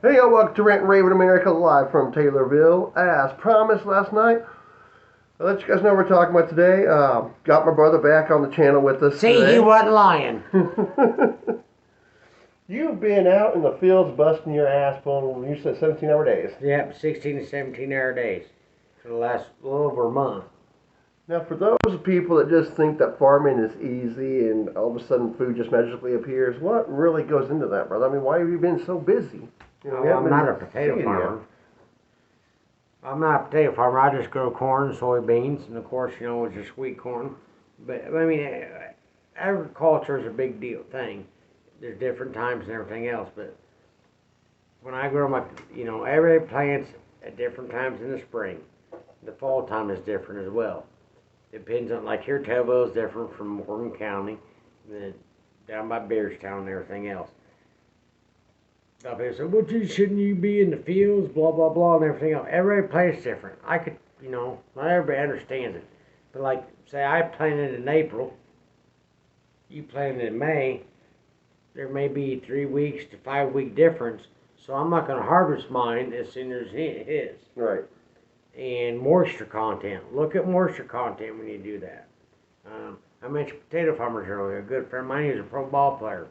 Hey, welcome to Rant and Raven America live from Taylorville. As promised last night, I'll let you guys know what we're talking about today. Got my brother back on the channel with us See, today. he wasn't lying. You've been out in the fields busting your ass pulling, you said 17-hour days. Yep, 16 to 17 hour days for the last little over a month. Now, for those people that just think that farming is easy and all of a sudden food just magically appears, what really goes into that, brother? I mean, why have you been so busy? We haven't I'm not a been potato seeing farmer. I'm not a potato farmer. I just grow corn, soybeans, and of course, it's your sweet corn. But I mean, agriculture is a big deal thing. There's different times and everything else. But when I grow my, every plant's at different times in the spring. The fall time is different as well. Depends on, like here, Taylorville is different from Morgan County, than down by Beardstown and everything else. Up here, so well, gee, shouldn't you be in the fields, blah blah blah, and everything else. Every place is different. I could, not everybody understands it, but like say I planted in April, you planted in May. There may be 3 weeks to 5 week difference, so I'm not going to harvest mine as soon as his. Right. And moisture content. Look at moisture content when you do that. I mentioned potato farmers earlier. A good friend of mine is a pro ball player.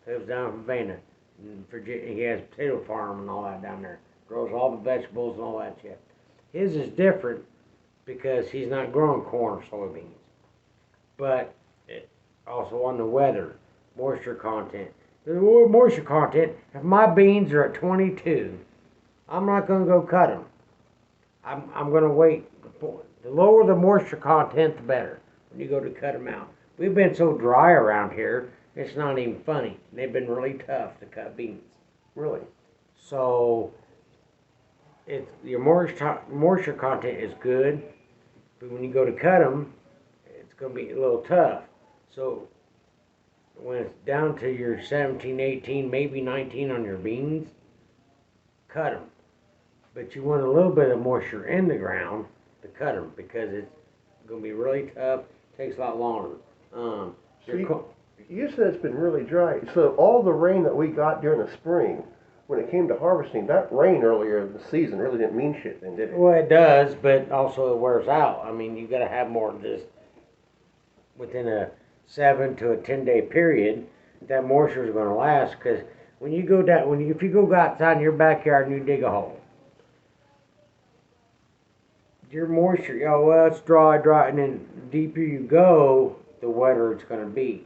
Lives down in Havana. In Virginia. He has a potato farm and all that down there. Grows all the vegetables and all that shit. His is different because he's not growing corn or soybeans. But it also on the weather, moisture content. The moisture content, if my beans are at 22, I'm not going to go cut them. I'm going to wait. The lower the moisture content, the better when you go to cut them out. We've been so dry around here, it's not even funny. They've been really tough to cut beans. Really? So, your moisture content is good, but when you go to cut them, it's going to be a little tough. So, when it's down to your 17, 18, maybe 19 on your beans, cut them. But you want a little bit of moisture in the ground to cut them because it's going to be really tough. Takes a lot longer. You said it's been really dry. So all the rain that we got during the spring, when it came to harvesting, that rain earlier in the season really didn't mean shit then, did it? Well, it does, but also it wears out. I mean, you got to have more of this within a 7 to a 10-day period. That moisture is going to last because when you go down, if you go outside in your backyard and you dig a hole, your moisture, well, it's dry, and then the deeper you go, the wetter it's going to be.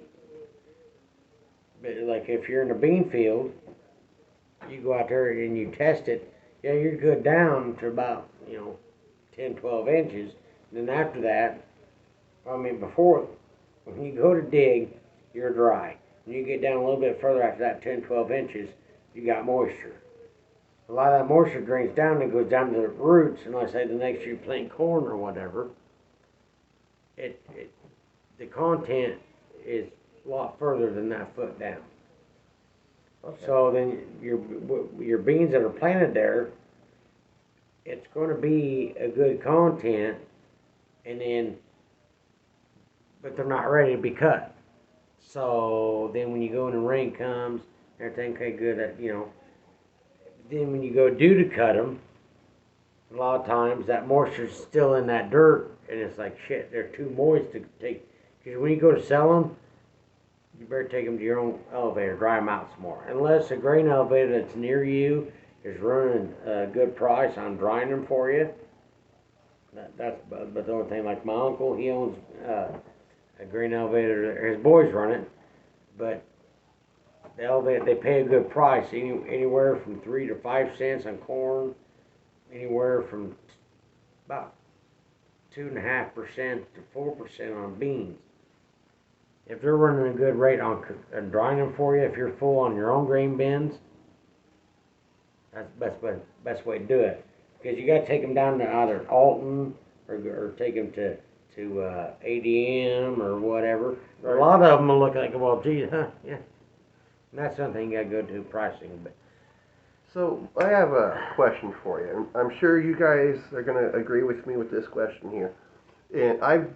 But like if you're in a bean field, you go out there and you test it, you're good down to about, 10, 12 inches. And then after that, before, when you go to dig, you're dry. When you get down a little bit further after that 10, 12 inches, you got moisture. A lot of that moisture drains down and goes down to the roots, and let's say the next year you plant corn or whatever, the content is a lot further than that foot down. Okay. So then your beans that are planted there, it's going to be a good content, but they're not ready to be cut. So then when you go and the rain comes, everything okay good, then when you go to cut them, a lot of times that moisture's still in that dirt, and it's like shit, they're too moist to take. Because when you go to sell them, you better take them to your own elevator, dry them out some more. Unless a grain elevator that's near you is running a good price on drying them for you. But the only thing, like my uncle, he owns a grain elevator. His boys run it, but the elevator, they pay a good price, anywhere from 3 to 5 cents on corn, anywhere from about 2.5% to 4% on beans. If they're running a good rate on drying them for you, if you're full on your own grain bins, that's the best way to do it. Because you got to take them down to either Alton or take them to ADM or whatever. Right. A lot of them will look like, well, geez, yeah. And that's something you got to go to pricing. But so I have a question for you. I'm sure you guys are going to agree with me with this question here. And I've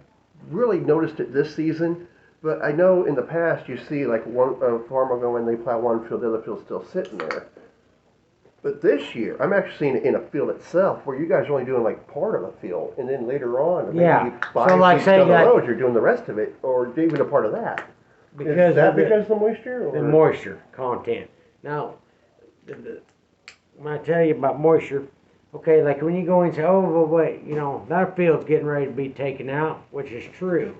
really noticed it this season. But I know in the past you see like one farmer go in, they plow one field, the other field's still sitting there. But this year, I'm actually seeing it in a field itself, where you guys are only doing like part of a field, and then later on, Yeah. maybe So, 5 like, weeks say down the you got- road, you're doing the rest of it, or even a part of that. Because Is that of the- because of the moisture? Or? The moisture content. Now, when I tell you about moisture, okay, like when you go and say, oh, well, wait, you know, that field's getting ready to be taken out, which is true.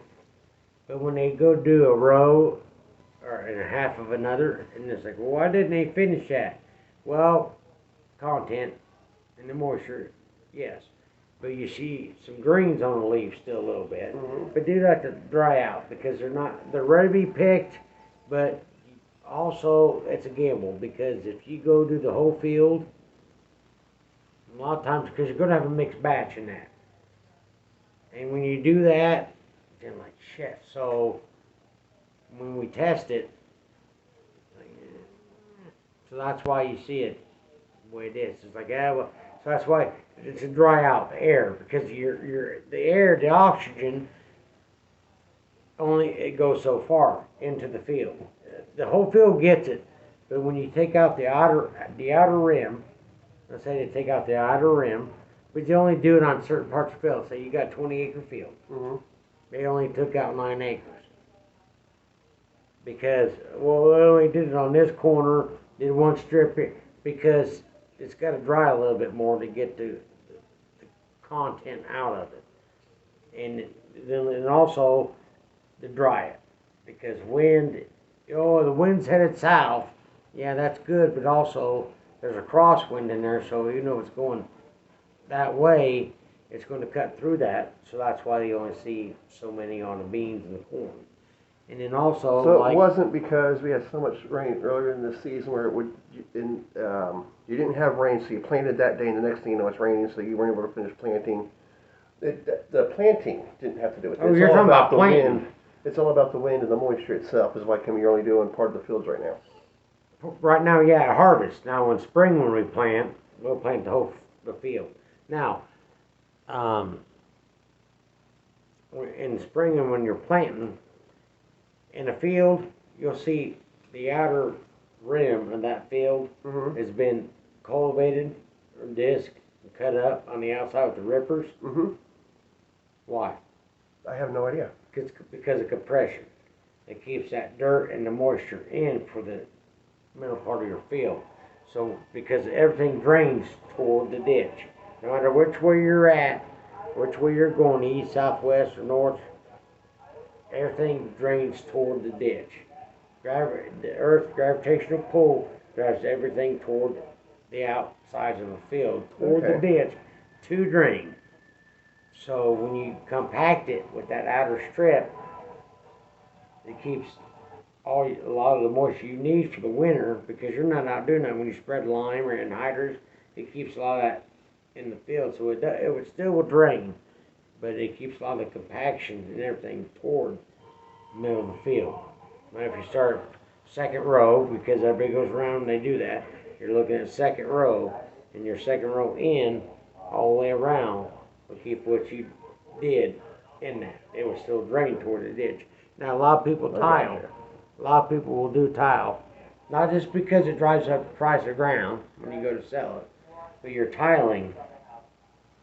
But when they go do a row or in a half of another, and it's like, well, why didn't they finish that? Well, content and the moisture, yes. But you see some greens on the leaves still a little bit. Mhm. But do let them dry out because they're ready to be picked, but also it's a gamble because if you go do the whole field, a lot of times because you're going to have a mixed batch in that. And when you do that, then like shit. So when we test it, so that's why you see it the way it is. It's like, yeah, well, so that's why it's a dry out the air because the air, the oxygen, only it goes so far into the field. The whole field gets it, but when you take out the outer rim, let's say they take out the outer rim, but you only do it on certain parts of the field. Say you got 20-acre field, Mhm. they only took out 9 acres because well they only did it on this corner, did one strip here because it's got to dry a little bit more to get the content out of it, and then and also to dry it because wind, oh the wind's headed south, yeah that's good, but also there's a crosswind in there, so you know it's going that way, it's going to cut through that, so that's why you only see so many on the beans and the corn. And then also, So like, it wasn't because we had so much rain earlier in the season where it would, you didn't have rain, so you planted that day, and the next thing you know it's raining, so you weren't able to finish planting. The planting didn't have to do with it. Oh, It's you're all talking about the planting. wind. It's all about the wind and the moisture itself. Is why you're only doing part of the fields right now. right now, yeah, harvest. Now, in spring when we plant, we'll plant the field. Now, um, in spring and when you're planting in a field, you'll see the outer rim of that field Mhm. has been cultivated or disc and cut up on the outside with the rippers. Mhm. Why? I have no idea. Because of compression. It keeps that dirt and the moisture in for the middle part of your field. So because everything drains toward the ditch, no matter which way you're at, which way you're going, east, southwest, or north, everything drains toward the ditch. The Earth's gravitational pull drives everything toward the outsides of the field, toward the Okay. ditch, to drain. So when you compact it with that outer strip, it keeps a lot of the moisture you need for the winter because you're not out doing that when you spread lime or anhydrous. It keeps a lot of that in the field, so it would still will drain, but it keeps a lot of the compaction and everything toward the middle of the field. Now, if you start second row, because everybody goes around and they do that, you're looking at second row, and your second row in all the way around will keep what you did in that. It will still drain toward the ditch. Now, a lot of people I tile. gotcha. A lot of people will do tile, not just because it drives up the price of ground when you go to sell it, but your tiling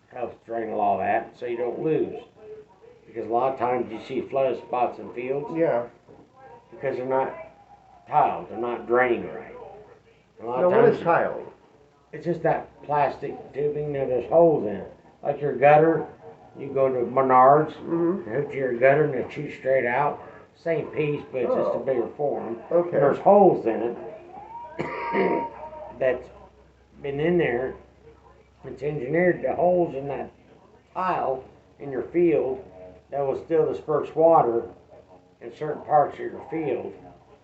helps drain a lot of that so you don't lose. Because a lot of times you see flood spots in fields Yeah. because they're not tiled, they're not drained right. A lot Now, of what times is tiling? it's just that plastic tubing that there's holes in it. Like your gutter, you go to Menards, Mhm. hook to your gutter and it shoots straight out. Same piece, but it's just a Oh. bigger form. Okay. And there's holes in it that's been in there. It's engineered the holes in that tile in your field that will still disperse water in certain parts of your field.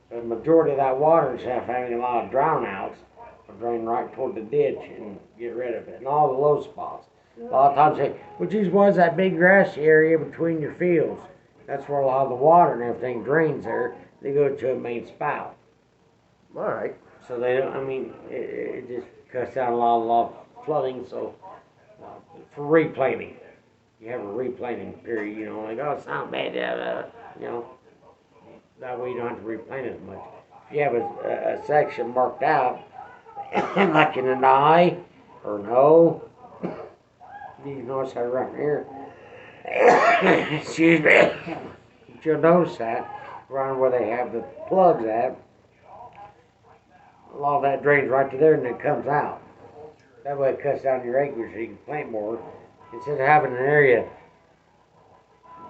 The majority of that water is having a lot of drown outs will drain right toward the ditch and get rid of it. And all the low spots. A lot of times they, well, geez, what's that big grassy area between your fields? That's where a lot of the water and everything drains there. They go to a main spout. All right. So they don't, I mean, it just cuts down a lot of flooding. So for replanting, you have a replanting period, you know, like, oh, it's not bad, you know, that way you don't have to replant as much. If you have a section marked out, like in an eye or an O. You notice how right here. Excuse me. You'll notice that around where they have the plugs at. A lot of that drains right to there and then comes out. That way it cuts down your acreage so you can plant more. Instead of having an area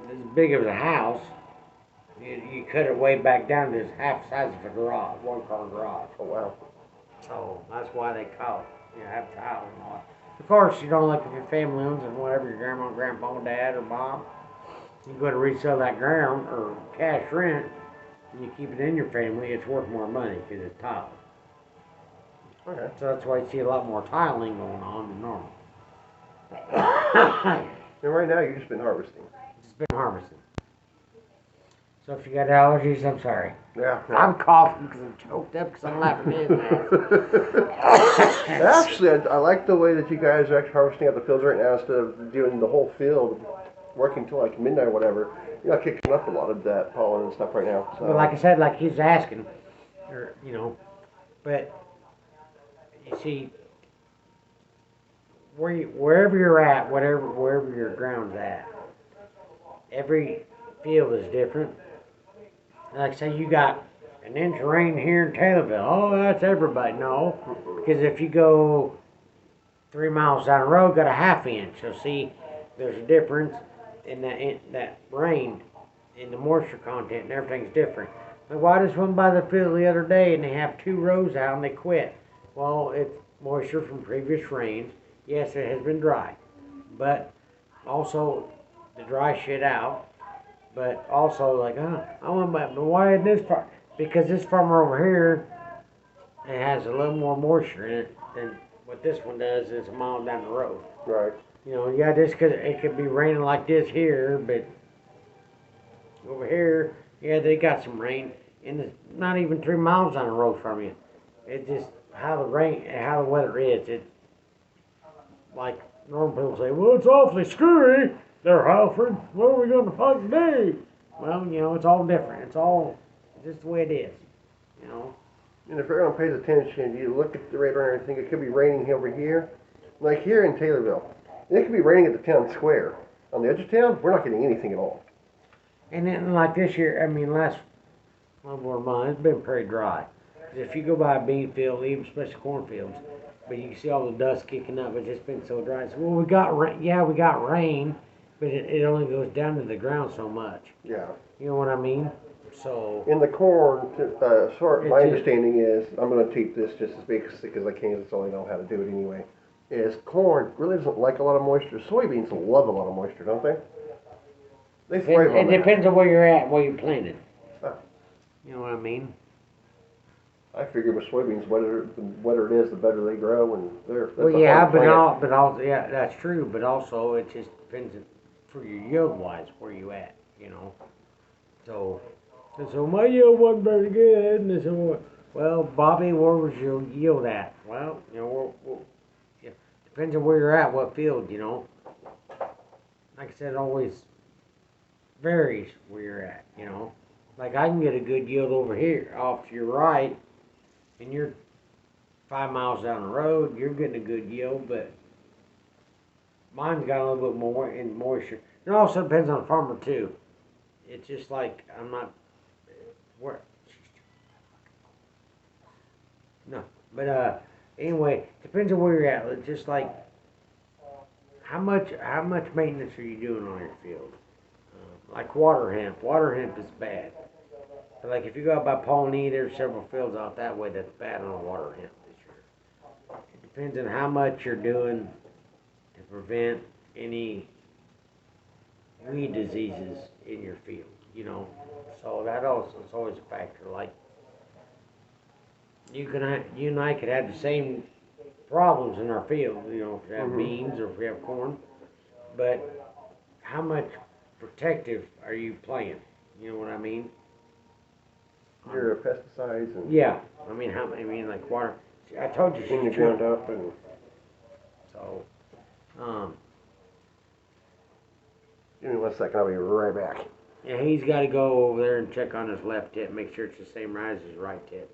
as big as a house, you cut it way back down to half the size of a garage, one car garage. Oh, wow. So that's why they call it, have tile and all. Of course, like if your family owns and whatever, your grandma, grandpa, dad, or mom, you go to resell that ground or cash rent, and you keep it in your family, it's worth more money because it's tile. Okay. So that's why you see a lot more tiling going on than normal. And right now, you've just been harvesting. It's been harvesting. So if you got allergies, I'm sorry. Yeah. I'm coughing because I'm choked up because I'm laughing at it. Actually, I like the way that you guys are actually harvesting out the fields right now instead of doing the whole field, working till like midnight or whatever. You're not kicking up a lot of that pollen and stuff right now. So. But like I said, like he's asking, or but you see, wherever you're at, wherever your ground's at, every field is different. Like say you got an inch of rain here in Taylorville. Oh, that's everybody. No, because if you go 3 miles down the road, got a half inch. So see, there's a difference in that rain, in the moisture content, and everything's different. Like, well, I just went by the field the other day, and they have 2 rows out, and they quit. Well, it's moisture from previous rains. Yes, it has been dry, but also to dry shit out. But also, like, I want my, but why in this farm? Because this farmer over here, it has a little more moisture in it than what this one does is a mile down the road. Right. Yeah, just because it could be raining like this here, but over here, yeah, they got some rain, and it's not even 3 miles down the road from you. It's just how the weather is. It's like normal people say, well, it's awfully screwy there, Halford. What are we going to fuck today? Well, it's all different. It's all just the way it is, And if everyone pays attention, you look at the radar and think it could be raining over here. Like here in Taylorville, it could be raining at the town square. On the edge of town, we're not getting anything at all. And then like this year, last 1 more month, it's been pretty dry. 'Cause if you go by a bean field, even especially cornfields, but you can see all the dust kicking up. It's just been so dry. So, well, we got rain. Yeah, we got rain, but it only goes down to the ground so much. Yeah. You know what I mean? So. In the corn, my It's understanding is, I'm going to tape this just as basic as I can, that's all I know how to do it anyway, is corn really doesn't like a lot of moisture. Soybeans love a lot of moisture, don't they? They thrive on It that. depends on where you're at, where you planted. Oh. You know what I mean? I figure with soybeans, the wetter it is, the better they grow, and that's Well, a yeah, hard plant. but also, yeah, that's true. But also, it just depends for your yield wise where you at. So, my yield wasn't very good, and they said, well, Bobby, where was your yield at? Well, yeah, depends on where you're at, what field, Like I said, it always varies where you're at, Like I can get a good yield over here, off to your right, and you're 5 miles down the road, you're getting a good yield, but mine's got a little bit more in moisture. It also depends on the farmer too. It's just like I'm not where. No, but anyway, depends on where you're at. It's just like how much maintenance are you doing on your field? Like water hemp. Water hemp is bad. But like if you go out by Pawnee, there's several fields out that way that's bad on water hemp this year. It depends on how much you're doing to prevent any weed diseases in your field, So that also is always a factor. Like you and I could have the same problems in our field, if we have beans or if we have corn, but how much protective are you playing? You know what I mean? Your pesticides and Yeah, like water. I told you clean the she's ground true. up and. So, Give me 1 second, I'll be right back. yeah, he's got to go over there and check on his left tip, make sure it's the same rise as his right tip.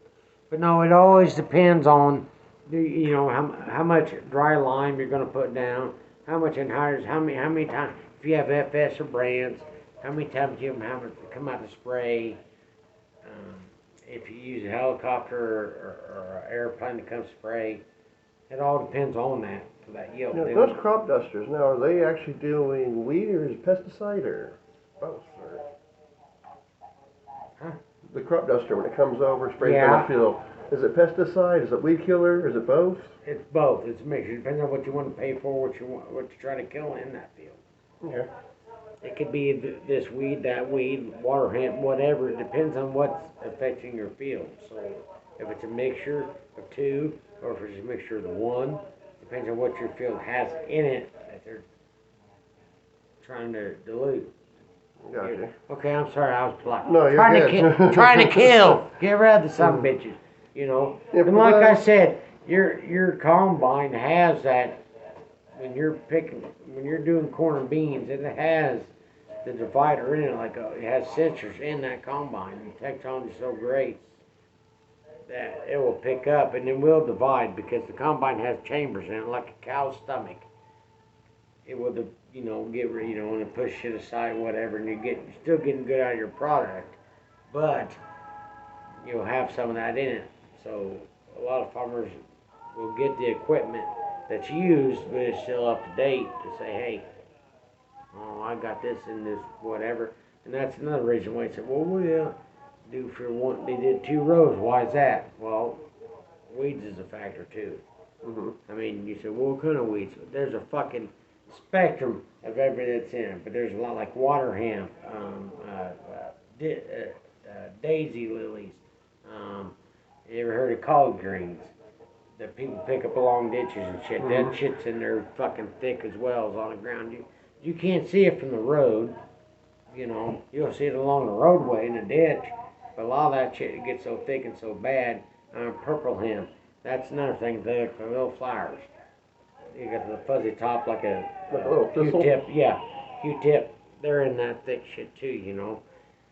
But no, it always depends on you know how much dry lime you're going to put down, how much anhydrous, how many times if you have FS or brands, how many times you have to come out to spray. Um, if you use a helicopter or an airplane to come spray, it all depends on that for that yield. Now, those crop dusters, now, are they actually doing weed or is it pesticide or both? Or? Huh? The crop duster, when it comes over, sprays Yeah. down the field, is it pesticide? Is it weed killer? Is it both? It's both. It's a mixture. It depends on what you want to pay for, what you try to kill in that field. Okay. It could be this weed, that weed, water hemp, whatever. It depends on what's affecting your field. So if it's a mixture of two, or if it's a mixture of the one, depends on what your field has in it that they're trying to dilute. Gotcha. Okay, I'm sorry, I was polite. No, you're trying good. to trying to kill. Get rid of the some bitches. You know. Yeah, And like I said, your combine has that. When you're doing corn and beans, it has the divider in it, it has sensors in that combine. The technology is so great that it will pick up and it will divide because the combine has chambers in it, like a cow's stomach. It will, get rid, when it push it aside, whatever, and you're still getting good out of your product, but you'll have some of that in it. So a lot of farmers will get the equipment that's used, but it's still up to date to say, hey, oh, I got this in this, whatever. And that's another reason why I said, well, we'll do for one, they did 2 rows. Why is that? Well, weeds is a factor too. Mm-hmm. I mean, you said, well, what kind of weeds? There's a fucking spectrum of everything that's in it, but there's a lot like water hemp, daisy lilies. You ever heard of collard greens? That people pick up along ditches and shit. Mm-hmm. That shit's in there fucking thick as well as on the ground. You can't see it from the road. You'll see it along the roadway in the ditch. But a lot of that shit gets so thick and so bad. Purple hemp. That's another thing. They're the little flowers. You got the fuzzy top like a little thistle? Q-tip. Yeah, Q-tip. They're in that thick shit too.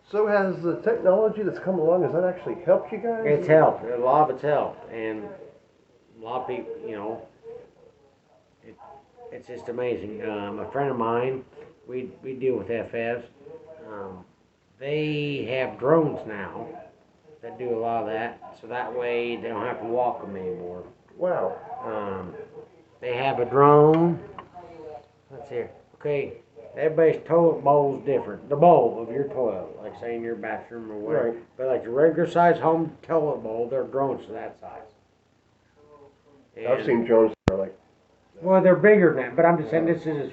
So has the technology that's come along, has that actually helped you guys? It's helped. A lot of it's helped. And a lot of people, it's just amazing. A friend of mine, we deal with FS. They have drones now that do a lot of that, so that way they don't have to walk them anymore. Wow. They have a drone. Let's see. Okay, everybody's toilet bowl is different. The bowl of your toilet, like say in your bathroom or whatever. Right. But like the regular size home toilet bowl, they're drones to that size. I've seen drones that are like. Well, they're bigger than that, but I'm just saying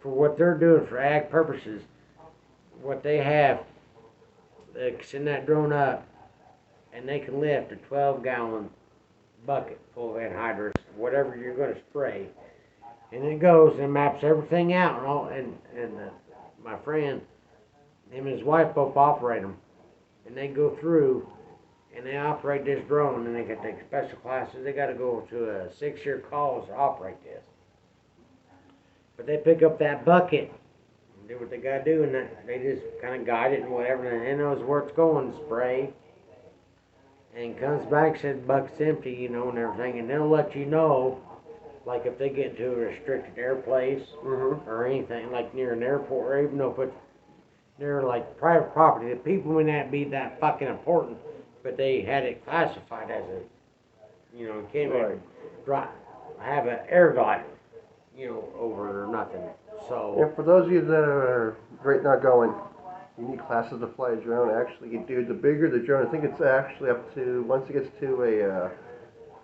for what they're doing for ag purposes, what they have, they send that drone up, and they can lift a 12-gallon bucket full of anhydrous, whatever you're going to spray, and it goes and maps everything out, my friend, him and his wife both operate them, and they go through. And they operate this drone, and they can take special classes. They got to go to a 6-year college to operate this. But they pick up that bucket and do what they got to do, and they just kind of guide it and whatever, and it knows where it's going to spray. And comes back, says bucket's empty, and everything, and they'll let you know, like if they get into a restricted airplace or anything, like near an airport, or even if it's near like private property, the people may not be that fucking important. But they had it classified as you can't even have an air glider, over or nothing. So. And for those of you that are right now going, you need classes to fly a drone. Actually, you do the bigger the drone. I think it's actually up to, once it gets to a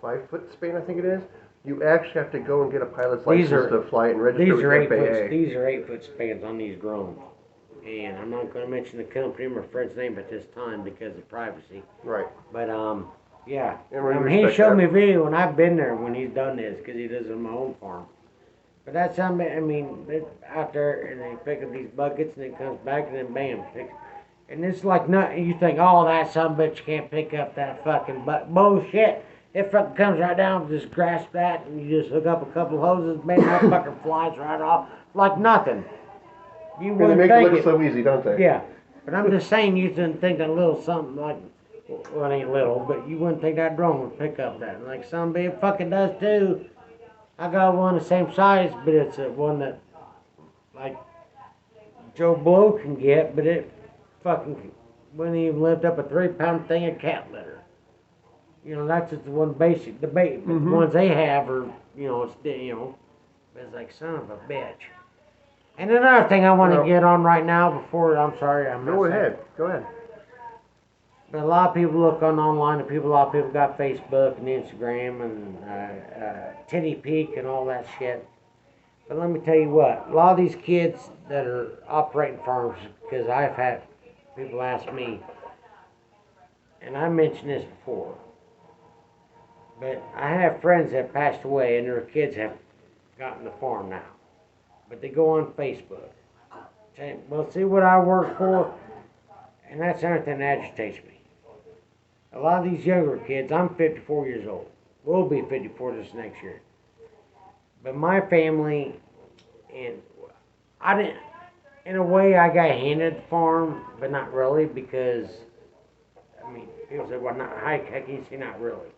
5-foot span, I think it is. You actually have to go and get a pilot's license to fly it and register with the FAA. These are 8-foot spans on these drones. And I'm not going to mention the company or my friend's name at this time because of privacy. Right. But, yeah. And he showed me a video when I've been there when he's done this because he does it on my own farm. But that's something, they're out there and they pick up these buckets and it comes back and then bam. And it's like nothing. You think, oh, that son of a bitch can't pick up that fucking bullshit. It fucking comes right down, just grasp that and you just hook up a couple of hoses, man, that fucking flies right off like nothing. You And they wouldn't make it think look so easy, don't they? Yeah, but I'm just saying you didn't think a little something like Well, it ain't little, but you wouldn't think that drone would pick up that. And like some big fucking does too. I got one the same size, but it's a one that like Joe Blow can get, but it fucking wouldn't even lift up a 3 pound thing of cat litter. You know, that's just the one basic debate. But the ones they have are, it's like son of a bitch. And another thing I want to get on right now before I'm sorry, I'm Go ahead. Go ahead. But a lot of people look on online, and a lot of people got Facebook and Instagram and Titty Peak and all that shit. But let me tell you what, a lot of these kids that are operating farms, because I've had people ask me, and I mentioned this before, but I have friends that passed away and their kids have gotten the farm now. But they go on Facebook, say, well, see what I work for, and that's another thing that agitates me. A lot of these younger kids, I'm 54 years old, we'll be 54 this next year. But my family, and I didn't, in a way, I got handed the farm, but not really, because, I mean, people say, well, not high cookies, not really.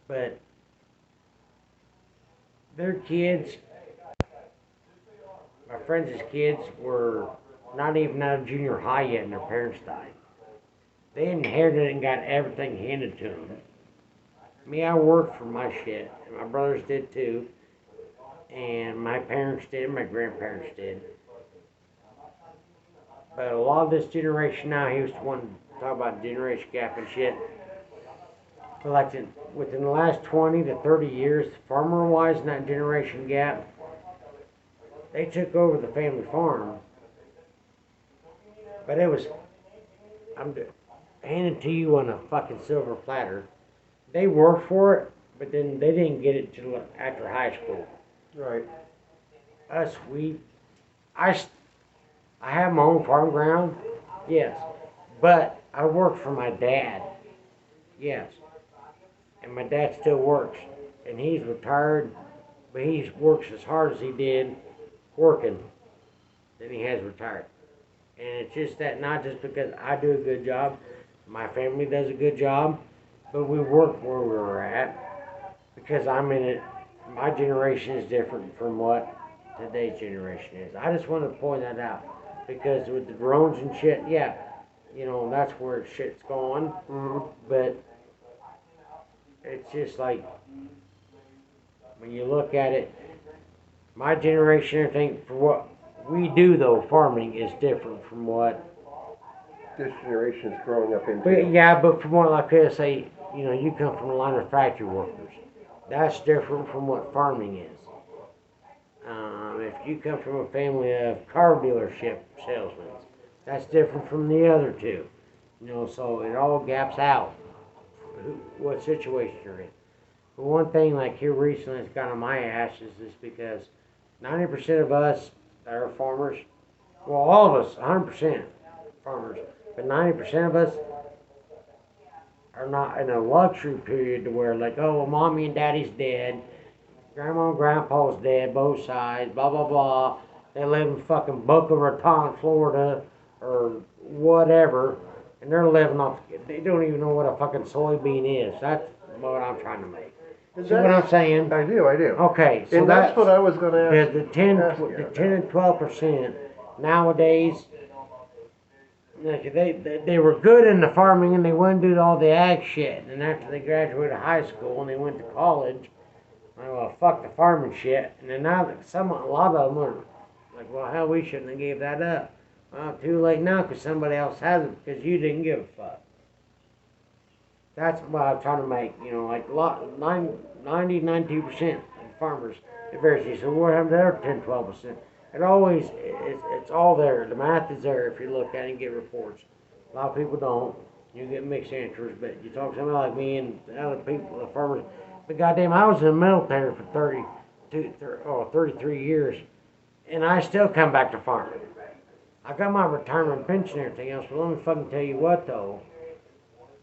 But their kids, my friends' kids, were not even out of junior high yet, and their parents died. They inherited and got everything handed to them. Me, I worked for my shit, and my brothers did too, and my parents did, and my grandparents did. But a lot of this generation now, he was the one to talk about generation gap and shit. But like within the last 20 to 30 years, farmer-wise in that generation gap, they took over the family farm. But it was, I'm handed to you on a fucking silver platter. They worked for it, but then they didn't get it till after high school. Right. Us, I have my own farm ground, yes, but I work for my dad, yes, and my dad still works, and he's retired, but he works as hard as he did working, then he has retired. And it's just that, not just because I do a good job, my family does a good job, but we work where we're at, because I'm in it, my generation is different from what today's generation is. I just wanted to point that out, because with the drones and shit, yeah, that's where shit's going, but it's just like, when you look at it, my generation, I think, for what we do though, farming is different from what this generation is growing up into. But yeah, but from what like I say, you come from a line of factory workers. That's different from what farming is. If you come from a family of car dealership salesmen, that's different from the other two. So it all gaps out what situation you're in. But one thing like here recently that's got on my ass is because 90% of us that are farmers, well, all of us, 100% farmers, but 90% of us are not in a luxury period to where like, oh, well, mommy and daddy's dead, grandma and grandpa's dead, both sides, blah, blah, blah. They live in fucking Boca Raton, Florida, or whatever, and they're living off, they don't even know what a fucking soybean is. That's what I'm trying to make. See what I'm saying? I do. Okay, so and that's what I was going to ask. The 10 and 12% nowadays, they were good in the farming and they wouldn't do all the ag shit. And after they graduated high school and they went to college, well, fuck the farming shit. And then now a lot of them are like, well, hell, we shouldn't have gave that up. Well, too late now because somebody else has it because you didn't give a fuck. That's what I'm trying to make, like 92% of farmers, it varies. You say, well, what happened to their 10, 12%? It always, it's all there. The math is there if you look at it and get reports. A lot of people don't. You get mixed answers, but you talk to somebody like me and other people, the farmers, but goddamn, I was in the military for 33 years, and I still come back to farming. I got my retirement pension and everything else, but let me fucking tell you what, though.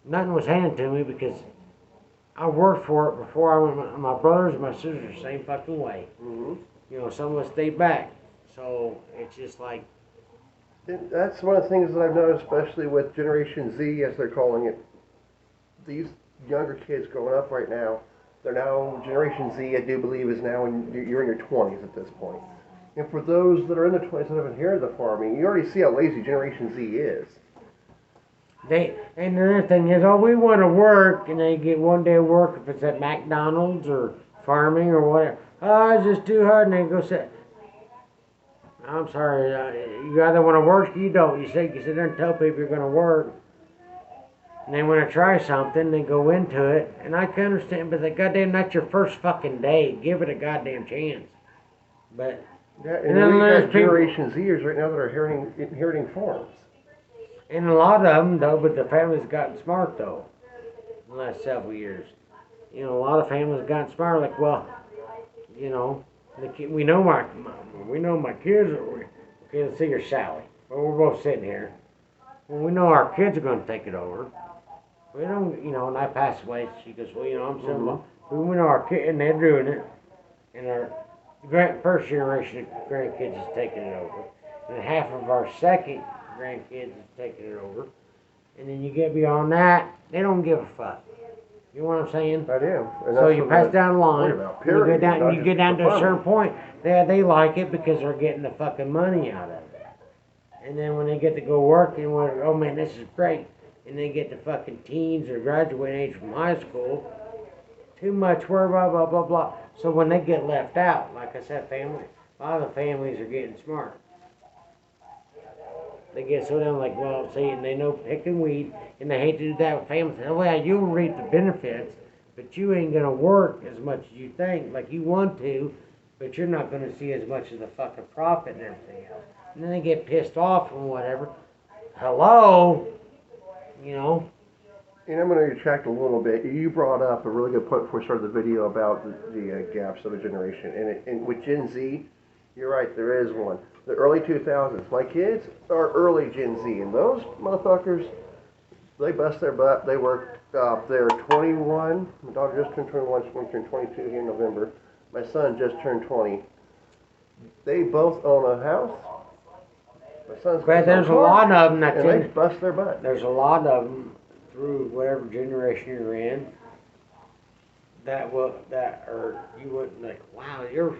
Nothing was handed to me because I worked for it before I went. My brothers and my sisters the same fucking way. Some of us stayed back. So it's just like. That's one of the things that I've noticed, especially with Generation Z, as they're calling it. these younger kids growing up right now, they're now Generation Z. I do believe is now you're in your 20s at this point. And for those that are in the 20s that have inherited the farming, you already see how lazy Generation Z is. And the other thing is, oh, we want to work, and they get one day of work if it's at McDonald's or farming or whatever. Oh, it's just too hard, and they go sit. I'm sorry, you either want to work or you don't. You sit there and tell people you're going to work, and they want to try something, they go into it, and I can understand, but goddamn, that's your first fucking day. Give it a goddamn chance. But yeah, and then we got Generation Zers right now that are inheriting farms. And a lot of them, though, but the families gotten smart, though, in the last several years. You know, a lot of families gotten smart, like, well, you know, we know my kids are, okay, let's see your Sally. Well, we're both sitting here. Well, we know our kids are going to take it over. We don't, you know, and I passed away. She goes, well, you know, I'm saying, we know our kids, and they're doing it. And our first generation of grandkids is taking it over. And half of our second grandkids is taking it over. And then you get beyond that, they don't give a fuck. You know what I'm saying? I do. So you pass down the line, you get down to a certain point, they like it because they're getting the fucking money out of it. And then when they get to go work, and oh man, this is great. And they get to fucking teens or graduating age from high school, too much work, blah, blah, blah, blah. So when they get left out, like I said, a lot of the families are getting smart. They get so down like, well, see, and they know picking weed, and they hate to do that with families. Oh, well, you'll reap the benefits, but you ain't going to work as much as you think, like you want to, but you're not going to see as much of the fucking profit and everything else. And then they get pissed off and whatever. Hello? You know? And I'm going to retract a little bit. You brought up a really good point before we started the video about the gaps of a generation. And with Gen Z, you're right, there is one. The early 2000s. My kids are early Gen Z, and those motherfuckers, they bust their butt. They work. They're 21. My daughter just turned 21. She's going to turn 22 here in November. My son just turned 20. They both own a house. My son's but there's a lot of them that they bust their butt. There's a lot of them through whatever generation you're in you wouldn't like. Wow, you're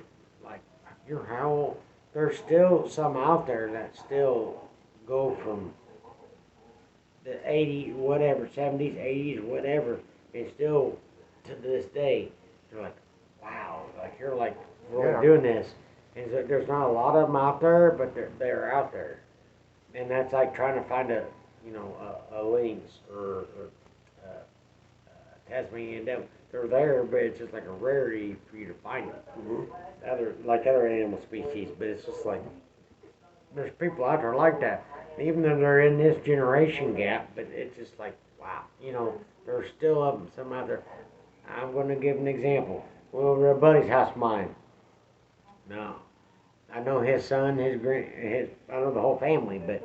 how old? There's still some out there that still go from the 80s, whatever, 70s, 80s, whatever, and still to this day, they're like, wow, like you're like really doing this. And so there's not a lot of them out there, but they're out there. And that's like trying to find a lynx or Tasmanian devil. They're there, but it's just like a rarity for you to find them. Mm-hmm. Other animal species, but it's just like there's people out there like that. Even though they're in this generation gap, but it's just like wow, you know, there's still some out there. I'm going to give an example. We're over at Buddy's house, mine. No, I know his son, I know the whole family, but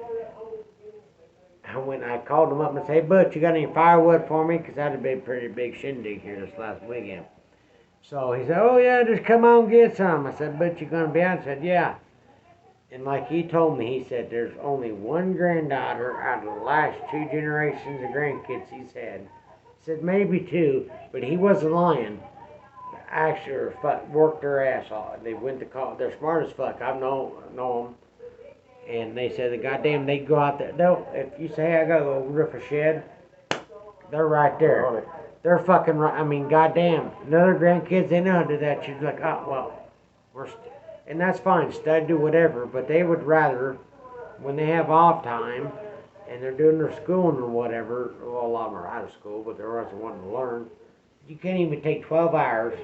I called him up and said, hey, Butch, you got any firewood for me? Because that had been a pretty big shindig here this last weekend. So he said, oh, yeah, just come on and get some. I said, Butch, you going to be out? I said, yeah. And like he told me, he said, there's only one granddaughter out of the last two generations of grandkids he's had. He said, maybe two, but he wasn't lying. Actually, worked their ass off. They went to college. They're smart as fuck. I know them. And they said, they go out there. If you say, hey, I gotta go roof a shed, they're right there. They're fucking right. I mean, goddamn. Another grandkids, they know how to do that. She's like, oh, well, and that's fine. Stud, do whatever. But they would rather, when they have off time, and they're doing their schooling or whatever, well, a lot of them are out of school, but they're also wanting to learn. You can't even take 12 hours,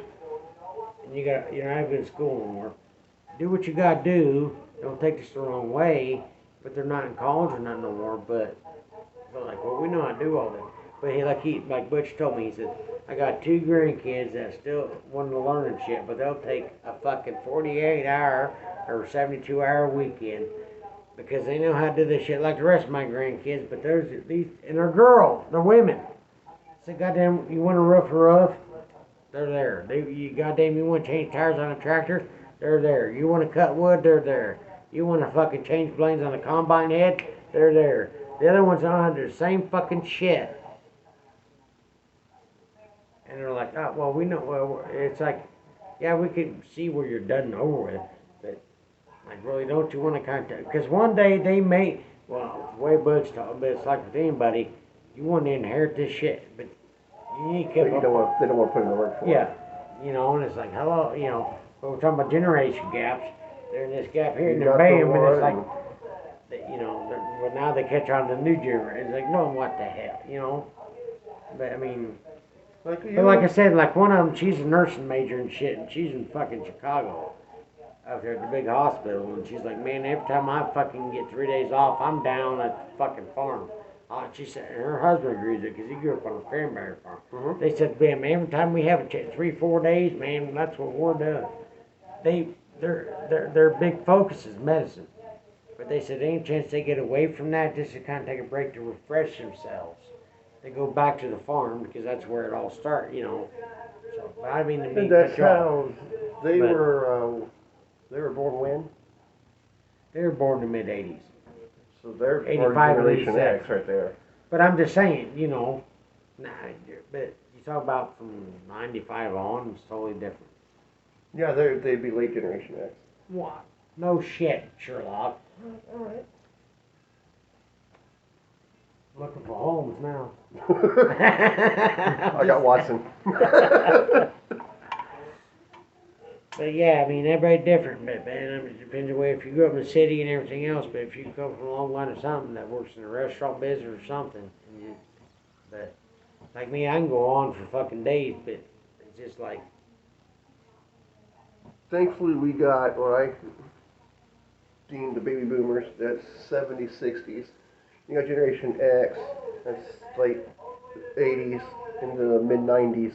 and you're not even in school anymore. Do what you gotta do. Don't take this the wrong way, but they're not in college or nothing no more. But they're like, well, we know how to do all that. But like Butch told me, he said, I got two grandkids that still want to learn and shit, but they'll take a fucking 48-hour or 72-hour weekend because they know how to do this shit like the rest of my grandkids. But there's these, and they're girls, they're women. I said, goddamn, you want to roof a roof? They're there. You want to change tires on a tractor? They're there. You want to cut wood? They're there. You want to fucking change blades on a combine head? They're there. The other ones on the same fucking shit. And they're like, oh, well, we know. Well, it's like, yeah, we can see where you're done and over with, but like, really, don't you want to contact? Because one day they may, well, the way Butch talking, but it's like with anybody, you want to inherit this shit, but you need to But keep you up. don't want, they don't want to put in the work for it. Yeah, you know, and it's like, hello, you know, when we're talking about generation gaps. There's this gap here, You and then got the bam, and it's one, like, you know, well, now they catch on to the new generation. It's like, well, what the hell, you know? But I mean. like you. But like I said, like one of them, she's a nursing major and shit, and she's in fucking Chicago, out there at the big hospital, and she's like, man, every time I fucking get 3 days off, I'm down at the fucking farm. She said, and her husband agrees with it because he grew up on a cranberry farm. Mhm. They said, man, every time we have a 3-4 days, man, that's what we're doing. Their big focus is medicine, but they said any chance they get away from that, just to kind of take a break to refresh themselves. They go back to the farm because that's where it all started, you know. So, but I mean, to me, And that's cut you off. how they But- were born when? They were born in the mid '80s. So they're 85 and Generation 86. X right there. But I'm just saying, you know, nah, but you talk about from '95 on, it's totally different. Yeah, they'd be late Generation X. What? No shit, Sherlock. All right. Looking for Holmes now. I got Watson. But yeah, I mean, everybody different, but man, I mean, it depends on where, if you grew up in the city and everything else, but if you come from a long line of something that works in a restaurant business or something, and you, but like me, I can go on for fucking days, but it's just like, Thankfully, we got what I deem the baby boomers. That's 70s, 60s. You got Generation X. That's late 80s into the mid 90s.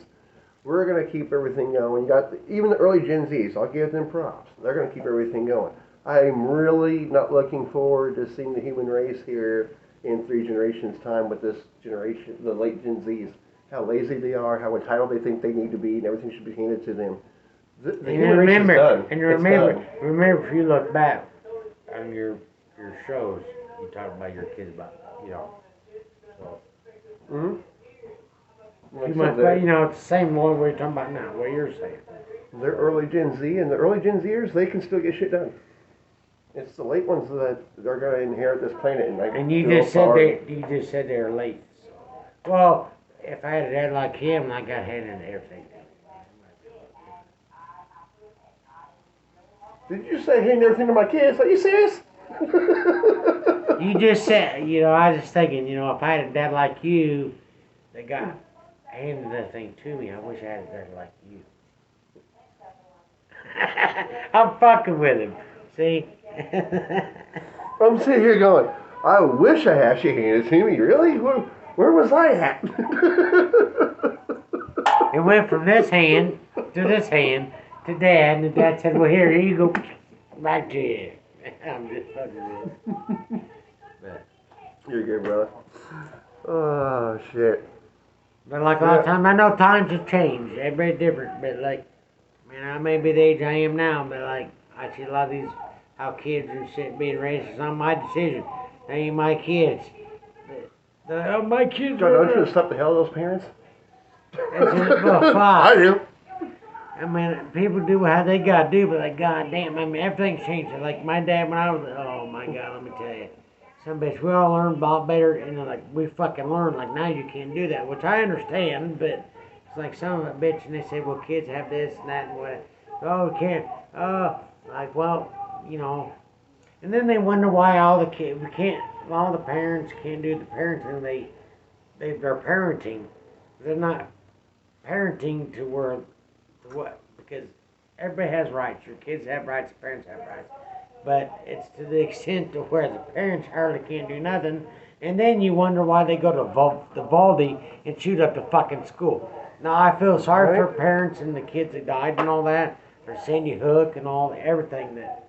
We're gonna keep everything going. You got even the early Gen Zs. I'll give them props. They're gonna keep everything going. I'm really not looking forward to seeing the human race here in 3 generations' time with this generation, the late Gen Zs. How lazy they are, how entitled they think they need to be, and everything should be handed to them. The and human race remember, is done. and It's remember, done. remember, if you look back on your shows, you talk about your kids about, you know, so. Mm-hmm. Like You I might, said, but you know, it's the same one we're talking about now, what you're saying. they're early Gen Z, and the early Gen Zers, they can still get shit done. It's the late ones that are going to inherit this planet, and I And you feel just said sorry. you just said they're late. Well, if I had a dad like him, I got handed everything. Did you say hand everything to my kids? Are you serious? You just said, you know, I was just thinking, you know, if I had a dad like you that got handed that thing to me, I wish I had a dad like you. I'm fucking with him. See? I'm sitting here going, I wish I had you handed it to me. Really? Where was I at? It went from this hand to this hand to dad, and the dad said, well, here you go. Back to you. I'm just fucking with him. But, You're good, brother. Oh, shit. but like a lot of times, I know times have changed. Everybody's different, but like, man, I may be the age I am now, but like, I see a lot of these, how kids and shit being raised. It's not my decision. They ain't my kids. Oh, my kids John, don't you are. just slap the hell out of those parents? That's just, well, fuck. I do. I mean, people do how they gotta do, but like, goddamn, I mean, everything's changed. Like my dad when I was, oh my god, let me tell you, some bitch, we all learned a lot better, and like we fucking learned. Like now you can't do that, which I understand, but it's like some of that bitch, and they say, well, kids have this and that and what. Oh, can't. Like well, you know, and then they wonder why all the kids, we can't, all the parents can't do the parenting they're parenting. They're not parenting to where. What? Because everybody has rights. Your kids have rights. The parents have rights. But it's to the extent to where the parents hardly can't do nothing, and then you wonder why they go to the Valdy and shoot up the fucking school. Now I feel sorry for parents and the kids that died and all that, for Sandy Hook and all everything that,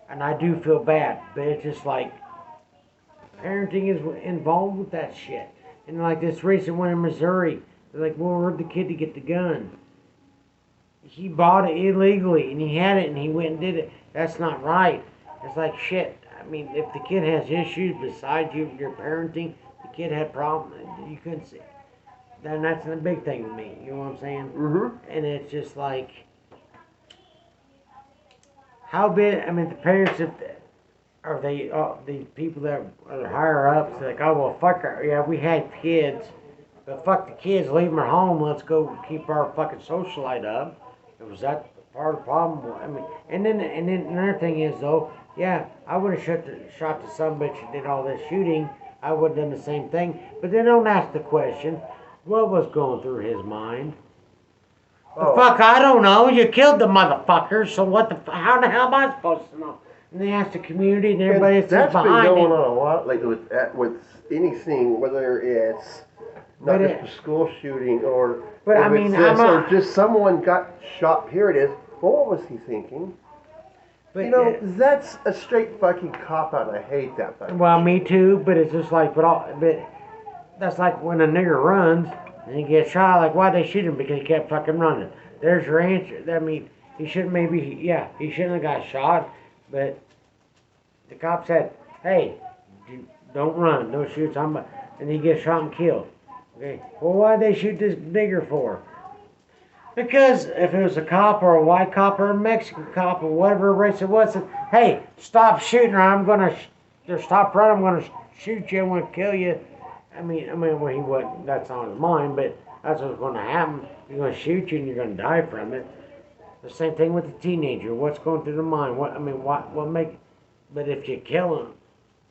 and I do feel bad. But it's just like parenting is involved with that shit. And like this recent one in Missouri, they're like, well, where'd the kid to get the gun? He bought it illegally and he had it and he went and did it. That's not right. It's like shit. I mean, if the kid has issues besides your parenting, the kid had problems. You couldn't see. then that's the big thing with me. You know what I'm saying? Mm-hmm. And it's just like, how big? I mean, the parents, if are they the people that are higher ups, like, oh well, fuck her. Yeah, we had kids, but fuck the kids, leave them at home. Let's go keep our fucking socialite up. Was that part of the problem? I mean, and then another thing is though, yeah, I would have shot the son bitch that did all this shooting. I would have done the same thing. But they don't ask the question, what was going through his mind? The Oh, fuck, I don't know. You killed the motherfucker, so what the? How the hell am I supposed to know? And they ask the community and everybody and that's that's been behind going it. on a lot lately with anything, whether it's not But just it, a school shooting or but I if it's mean, I'm this or not. just someone got shot. Here it is. Well, what was he thinking? But You know, that's a straight fucking cop out. I hate that fucking well, me shit. too. But it's just like, but that's like when a nigger runs and he gets shot. Like, why they shoot him? Because he kept fucking running. There's your answer. I mean, he shouldn't maybe. Yeah, he shouldn't have got shot. But the cop said, "Hey, don't run, don't shoot somebody," and he gets shot and killed. Okay, well, why'd they shoot this nigger for? Because if it was a cop or a white cop or a Mexican cop or whatever race it was, said, hey, stop shooting or I'm gonna, or stop running, I'm gonna shoot you, I'm gonna kill you. Well, he wasn't, that's on his mind, but that's what's gonna happen. He's gonna shoot you and you're gonna die from it. The same thing with the teenager. What's going through the mind? What make, but if you kill him,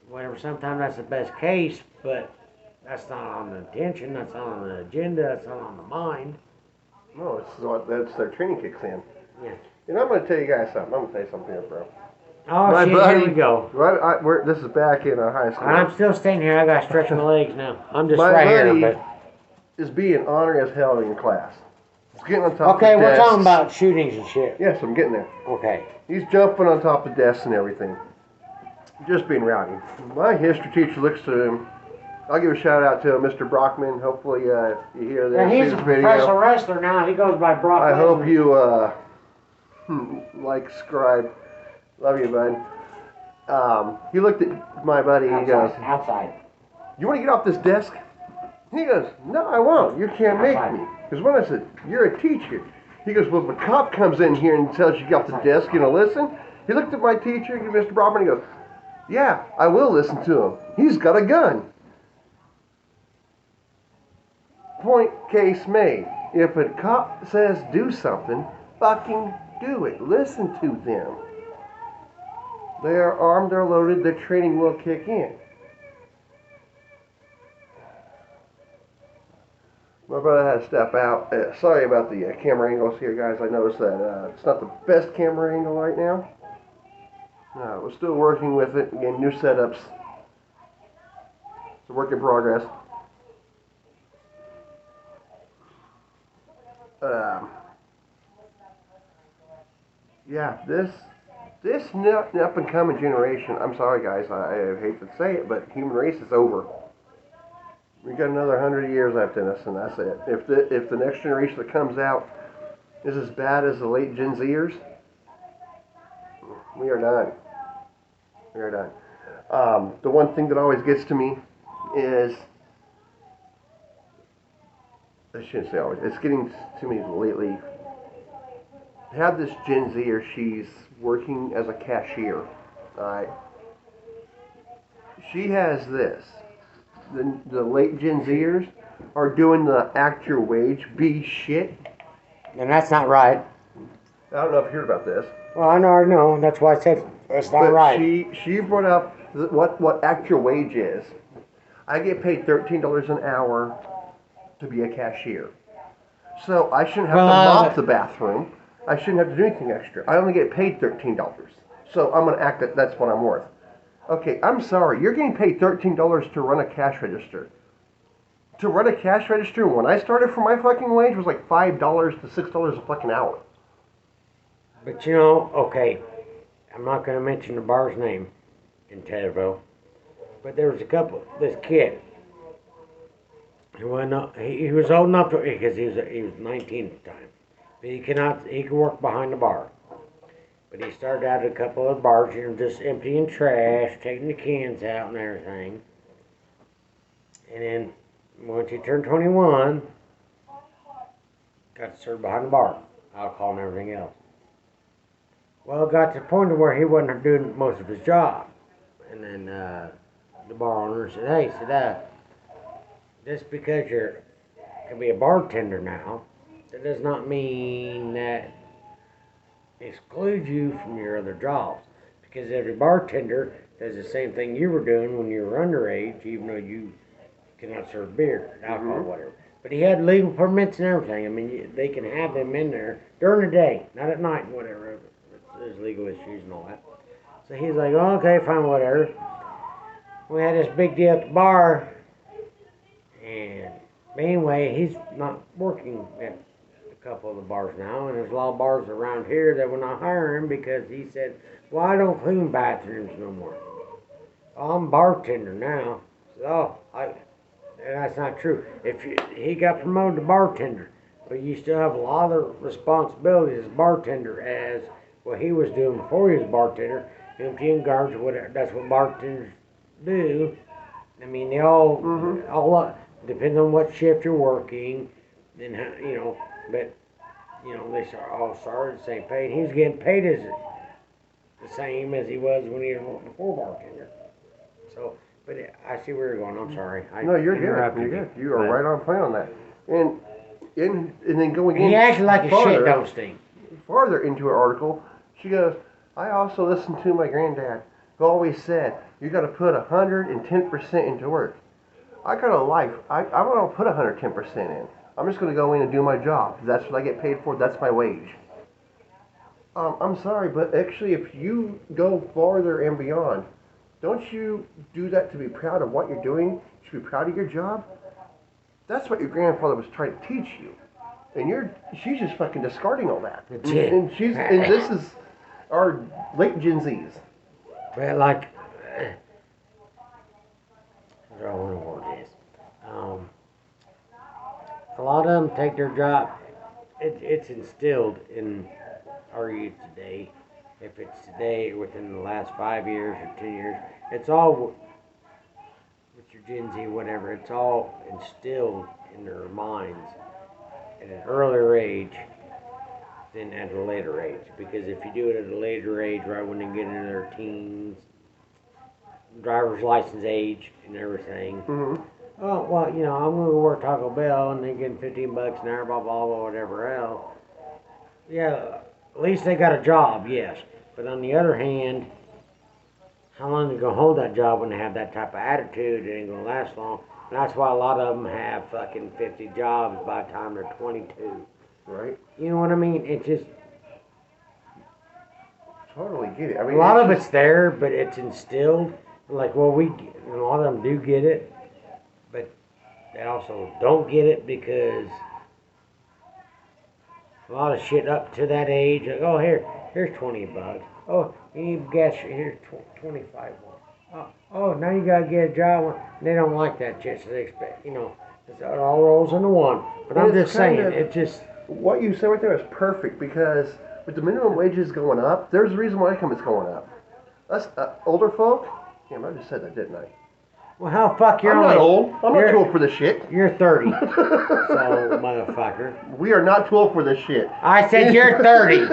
whatever, sometimes that's the best case, but that's not on the intention, that's not on the agenda, that's not on the mind. No, that's their training kicks in. Yeah. And I'm gonna tell you guys something. I'm gonna tell you something here, bro. Oh My shit, buddy, here we go. this is back in high school. And I'm still staying here. I gotta stretch my legs now. I'm just My right buddy here, is being honored as hell in class. He's getting on but top okay, of we're desks. talking about shootings and shit. Yes, I'm getting there. Okay. He's jumping on top of desks and everything. Just being rowdy. My history teacher looks to him. I'll give a shout out to him, Mr. Brockman. Hopefully you hear this, Yeah, see he's a this video. professional wrestler now. He goes by Brock I hope Lesnar. you like, subscribe. Love you, bud. He looked at my buddy and he goes, Outside. "You want to get off this desk?" He goes, "No, I won't. You can't make me." Because when I said, "You're a teacher," he goes, "Well, if a cop comes in here and tells you to get off the desk, you know, listen." He looked at my teacher, Mr. Brockman, and he goes, "Yeah, I will listen to him. He's got a gun." Point case made. If a cop says do something, fucking do it. Listen to them. They are armed, they're loaded, their training will kick in. My brother had to step out. Sorry about the camera angles here, guys. I noticed that it's not the best camera angle right now. We're still working with it. Again, new setups. It's a work in progress. Yeah, this up and coming generation. I'm sorry, guys. I hate to say it, but human race is over. We got another 100 years left in us, and that's it. If the next generation that comes out is as bad as the late Gen Zers, we are done. We are done. The one thing that always gets to me is, I shouldn't say always, it's getting to me lately. Have this Gen Zer, she's working as a cashier. Alright. She has this. The late Gen Zers are doing the act your wage, be shit. And that's not right. I don't know if you heard about this. Well, I know. That's why I said it's not But right. she brought up what act your wage is. I get paid $13 an hour to be a cashier. So I shouldn't have to mop the bathroom. I shouldn't have to do anything extra. I only get paid $13. So I'm going to act that that's what I'm worth. Okay, I'm sorry. You're getting paid $13 to run a cash register. To run a cash register, when I started for my fucking wage, was like $5 to $6 a fucking hour. But you know, okay, I'm not going to mention the bar's name in Tazeville, but there was this kid. He was old enough to, because he was 19 at the time. But he could work behind the bar. But he started out at a couple of bars, just emptying trash, taking the cans out and everything. And then once he turned 21, got to serve behind the bar, alcohol and everything else. Well, it got to the point where he wasn't doing most of his job. And then the bar owner said, hey, just because you're can be a bartender now, that does not mean that excludes you from your other jobs. Because every bartender does the same thing you were doing when you were underage, even though you cannot serve beer, alcohol, whatever. But he had legal permits and everything. I mean, they can have them in there during the day, not at night, whatever. There's legal issues and all that. So he's like, oh, okay, fine, whatever. We had this big deal at the bar, and anyway, he's not working at a couple of the bars now, and there's a lot of bars around here that will not hire him because he said, well, I don't clean bathrooms no more. Oh, I'm a bartender now. So, and that's not true. He got promoted to bartender, but you still have a lot of responsibilities as bartender as what he was doing before he was a bartender, emptying garbage, whatever. That's what bartenders do. I mean, they all depends on what shift you're working, and how, but they all started the same pay. And he was getting paid as the same as he was when he was before bartender. So, but I see where you're going. I'm sorry. No, you're good. You're good. You are right on point on that. And then going in. He acted like a shit don't stink. Farther into her article, she goes, I also listened to my granddad, who always said, you got to put 110% into work. I got a life. I'm going to put 110% in. I'm just going to go in and do my job. That's what I get paid for. That's my wage. I'm sorry, but actually, if you go farther and beyond, don't you do that to be proud of what you're doing? You should be proud of your job. That's what your grandfather was trying to teach you, and she's just fucking discarding all that. And this is our late Gen Zs. But like, I don't want to word this. A lot of them take their job. It's instilled in our youth today. If it's today, within the last 5 years or 10 years, it's all with your Gen Z, whatever. It's all instilled in their minds at an earlier age than at a later age. Because if you do it at a later age, right when they get into their teens, driver's license age and everything. Mm-hmm. Oh, well, I'm going to work Taco Bell and they're getting $15 an hour, blah, blah, blah, whatever else. Yeah, at least they got a job, yes. But on the other hand, how long are they going to hold that job when they have that type of attitude? It ain't going to last long. And that's why a lot of them have fucking 50 jobs by the time they're 22. Right. You know what I mean? It's just... Totally get it. I mean, a lot of it's there, but it's instilled. Like, well, a lot of them do get it, but they also don't get it because a lot of shit up to that age, like, oh, here's $20. Oh, you need gas, here's 25. Oh, now you gotta get a job. They don't like that shit, so they expect, it all rolls into one. But I'm just saying, it just... What you said right there is perfect, because with the minimum wages going up, there's a reason why income is going up. Us older folk, damn, I just said that, didn't I? Well, how fuck you're I'm not old. I'm not too old for this shit. You're 30, so motherfucker. We are not too old for this shit. I said you're 30.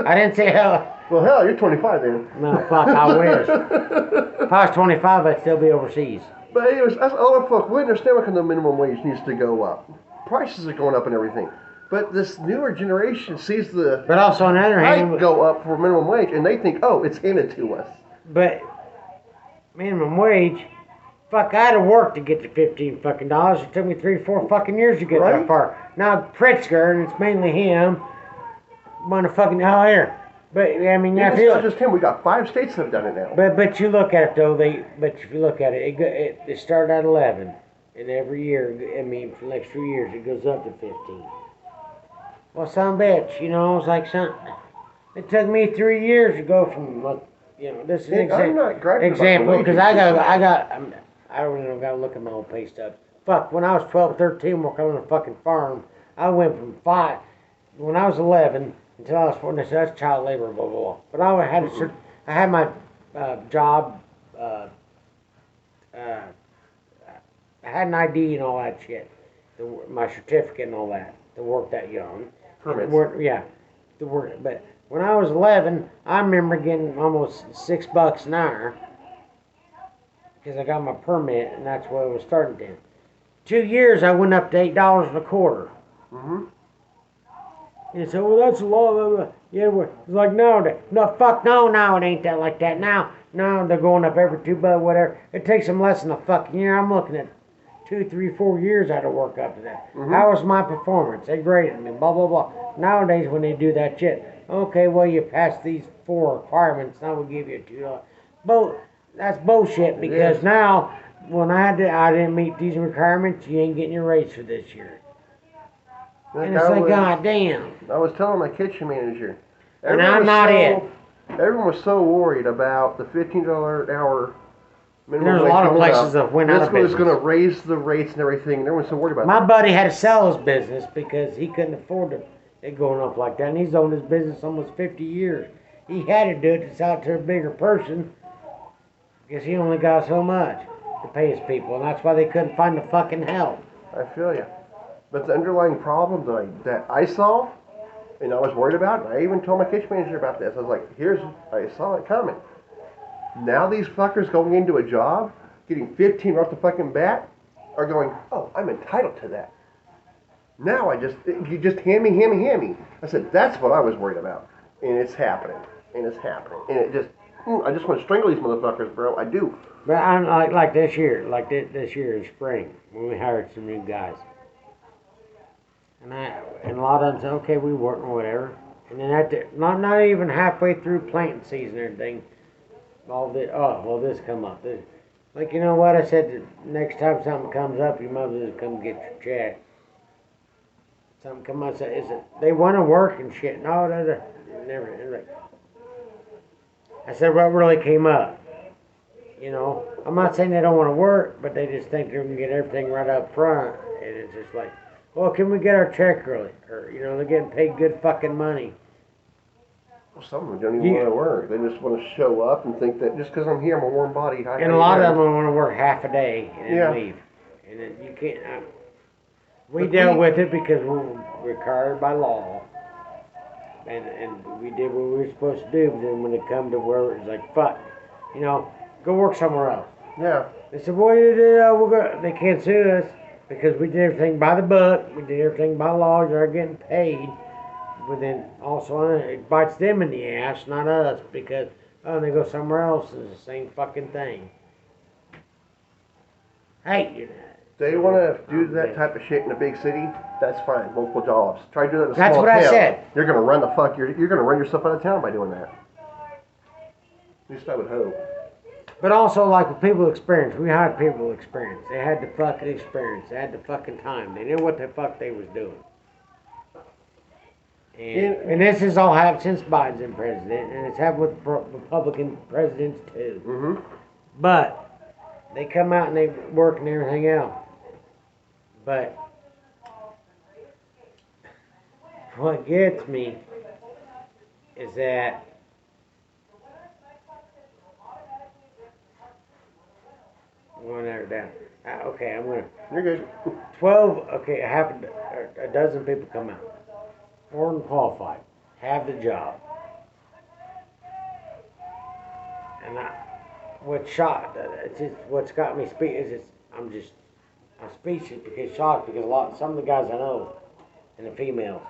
I didn't say hell. Well, hell, you're 25 then. No, fuck, I wish. If I was 25, I'd still be overseas. But anyways, us older folk, we understand why the minimum wage needs to go up. Prices are going up and everything. But this newer generation sees the but also on the other hand, go up for minimum wage, and they think, oh, it's handed to us. But minimum wage, fuck, I had to work to get to $15 fucking dollars. It took me 3-4 fucking years to get that far. Now Pritzker, and it's mainly him, motherfucking hell here. But I mean, it's not just him. We got 5 states that have done it now. But you look at it though. But if you look at it, it started at 11, and every year, I mean, for the next few years, it goes up to 15. Well, son of a bitch, it's like something. It took me 3 years to go from, this is an example because I don't even gotta look at my old pay stubs. Fuck, when I was 12, 13, working on a fucking farm, I went from 5. When I was 11 until I was 14, they said that's child labor, blah blah blah. But I had my job. I had an ID and all that shit, my certificate and all that. to work that young. Permits. Yeah, to work. But when I was 11, I remember getting almost $6 an hour because I got my permit, and that's what it was starting then. 2 years, I went up to $8 a quarter. Mm-hmm. And so, well, that's a lot. Yeah, it's like nowadays. No, fuck no, now it ain't that like that. Now they're going up every $2, whatever. It takes them less than a fucking year. I'm looking at 2, 3, 4 years I had to work up to that. Mm-hmm. How was my performance? They graded me, blah, blah, blah. Nowadays, when they do that shit, okay, well, you passed these 4 requirements, now we'll give you $2. That's bullshit because now, when I didn't meet these requirements, you ain't getting your raise for this year. And it's like, God damn. I was telling my kitchen manager. And I'm not it. Everyone was so worried about the $15 an hour minimum There's a wage lot of going places up. that went out of This was business. going to raise the rates and everything, and everyone's so worried about My that. buddy had to sell his business because he couldn't afford it going up like that. And he's owned his business almost 50 years. He had to do it to sell it to a bigger person because he only got so much to pay his people. And that's why they couldn't find the fucking help. I feel you. But the underlying problem that I saw, and I was worried about, and I even told my kitchen manager about this. I was like, I saw it coming. Now these fuckers going into a job, getting 15 right off the fucking bat, are going, oh, I'm entitled to that. Now you just hand me. I said, that's what I was worried about. And it's happening. And I just want to strangle these motherfuckers, bro. I do. But I'm like this year in spring, when we hired some new guys. And a lot of them said, okay, we work or whatever. And then not even halfway through planting season and everything, this come up. Like, you know what? I said, next time something comes up, you might as well just come get your check. Something come up, they want to work and shit. No, never. I said, what really came up? You know, I'm not saying they don't want to work, but they just think they're going to get everything right up front. And it's just like, well, can we get our check early? Or, you know, they're getting paid good fucking money. Well, some of them don't even want to work. They just want to show up and think that just because I'm here, I'm a warm body. And a lot of them want to work half a day and then leave. And then you can't. We dealt with it because we're required by law. And we did what we were supposed to do. But then when it come to where it's like, fuck, you know, go work somewhere else. Yeah. They said, well, they can't sue us because we did everything by the book. We did everything by law. They're getting paid. But then also it bites them in the ass, not us, because they go somewhere else and it's the same fucking thing. Hey, They want to do that type of shit in a big city. That's fine. Local jobs. Try to do that in a That's small what town. I said. You're gonna run you're gonna run yourself out of town by doing that. At least I would hope. But also, like with people experience, we hired people experience. They had the fucking experience. They had the fucking time. They knew what the fuck they was doing. And this has all happened since Biden's been president, and it's happened with Republican presidents too. Mm-hmm. But they come out and they work and everything else. But what gets me is that down. Okay, I'm gonna. You're good. 12. Okay, a dozen people come out. 4 of them qualified, have the job, and what's got me I'm speechless because shocked because some of the guys I know, and the females.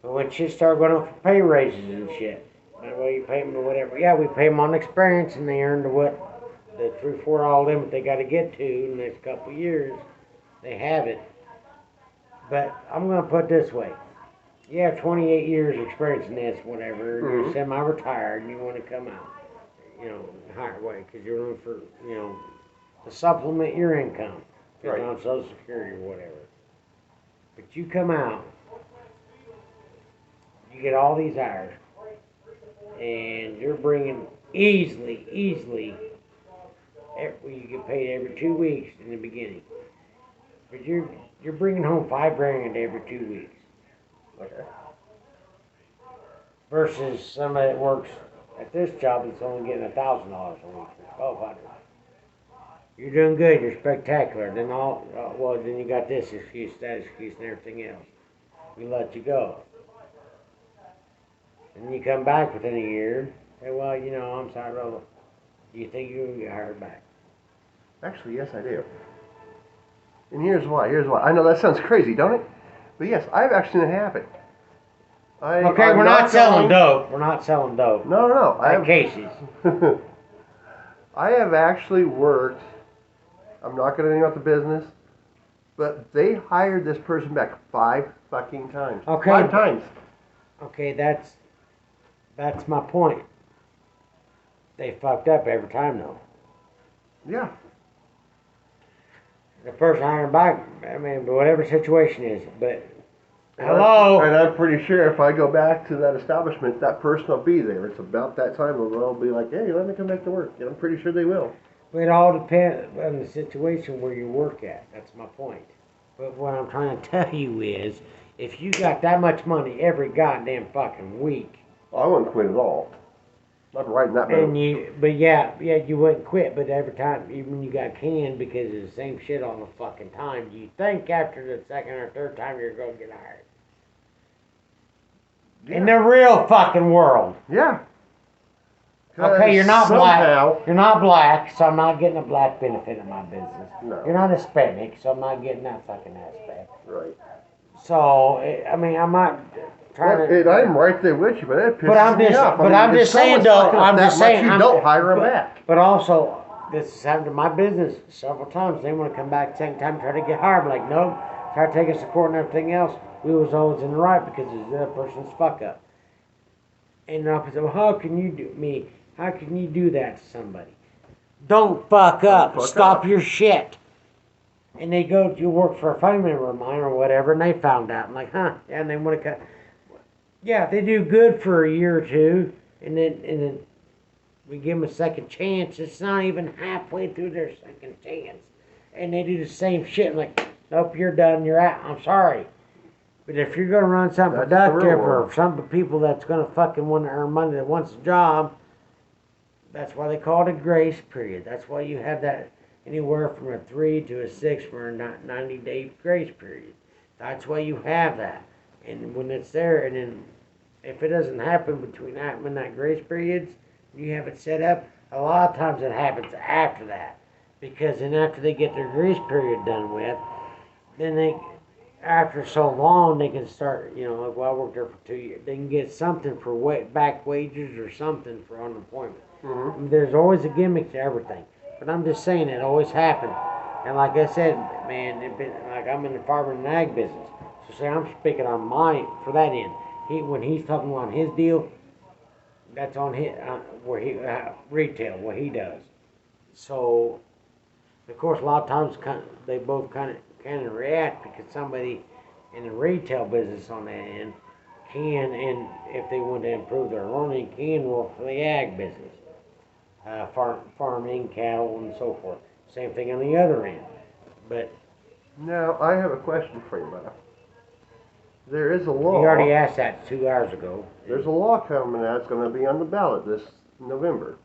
But when shit started going up for pay raises and shit, well, you pay them or whatever. Yeah, we pay them on experience, and they earned the 3-4 all limit they got to get to in the next couple of years. They have it. But I'm going to put it this way. You have 28 years experience in this, whatever, and you're semi-retired, and you want to come out, higher way, because you're looking for, to supplement your income, right, on Social Security or whatever. But you come out, you get all these hours, and you're bringing easily, you get paid every 2 weeks in the beginning. But you're bringing home $5,000 every 2 weeks. Okay. Versus somebody that works at this job that's only getting $1,000 a week, or $1,200. You're doing good. You're spectacular. Then well, then you got this excuse, that excuse, and everything else. We let you go. And you come back within a year. Say, well, I'm sorry, brother. Do you think you can get hired back? Actually, yes, I do. And here's why. I know that sounds crazy, don't it? But yes, I've actually seen it happen. Okay, we're not selling dope. We're not selling dope. No. Like Casey's. I have actually worked. I'm not going to name out the business, but they hired this person back 5 fucking times. Okay. 5 times. Okay, that's my point. They fucked up every time, though. Yeah. The person hired back, I mean, whatever situation is, but hello. And I'm pretty sure if I go back to that establishment, that person will be there. It's about that time when they'll be like, hey, let me come back to work. And I'm pretty sure they will. But it all depends on the situation where you work at. That's my point. But what I'm trying to tell you is, if you got that much money every goddamn fucking week, I wouldn't quit at all. Not writing that and boat. you wouldn't quit. But every time, even you got canned because of the same shit all the fucking time, you think after the second or third time you're gonna get hired. Yeah. In the real fucking world. Yeah. Okay, you're not somehow, black. You're not black, so I'm not getting a black benefit in my business. No. You're not Hispanic, so I'm not getting that fucking aspect. Right. So, I mean, I'm not trying to. I'm right there with you, but that pisses But I'm me just, off. but I'm just saying, though. I'm just saying, you don't hire them back. But also, this has happened to my business several times. They want to come back second time, try to get hired. I'm like, nope. Try to take us to court and everything else. We was always in the right because it's the other person's fuck up. And the opposite, well, how can you do that to somebody? Don't fuck up. Stop your shit. And they go to work for a family member of mine or whatever, and they found out. I'm like, yeah, and they want to cut. Yeah, they do good for a year or two, and then we give them a second chance. It's not even halfway through their second chance, and they do the same shit. I'm like, nope, you're done. You're out. I'm sorry. But if you're going to run something productive or some people that's going to fucking want to earn money that wants a job, that's why they call it a grace period. That's why you have that anywhere from a 3 to a 6 for a 90-day grace period. That's why you have that. And when it's there, and then if it doesn't happen between that and that grace periods, you have it set up, a lot of times it happens after that. Because then after they get their grace period done with, then after so long, they can start, like, well, I worked there for 2 years. They can get something for back wages or something for unemployment. Mm-hmm. I mean, there's always a gimmick to everything. But I'm just saying it always happened. And like I said, man, like I'm in the farm and ag business. So say I'm speaking on for that end. When he's talking on his deal, that's on his, retail, what he does. So, of course, a lot of times they both kind of react because somebody in the retail business on that end can, and if they want to improve their learning, can work for the ag business, farming, cattle, and so forth. Same thing on the other end. But now I have a question for you, brother. There is a law. you already asked that 2 hours ago. There's a law coming out. It's going to be on the ballot this November.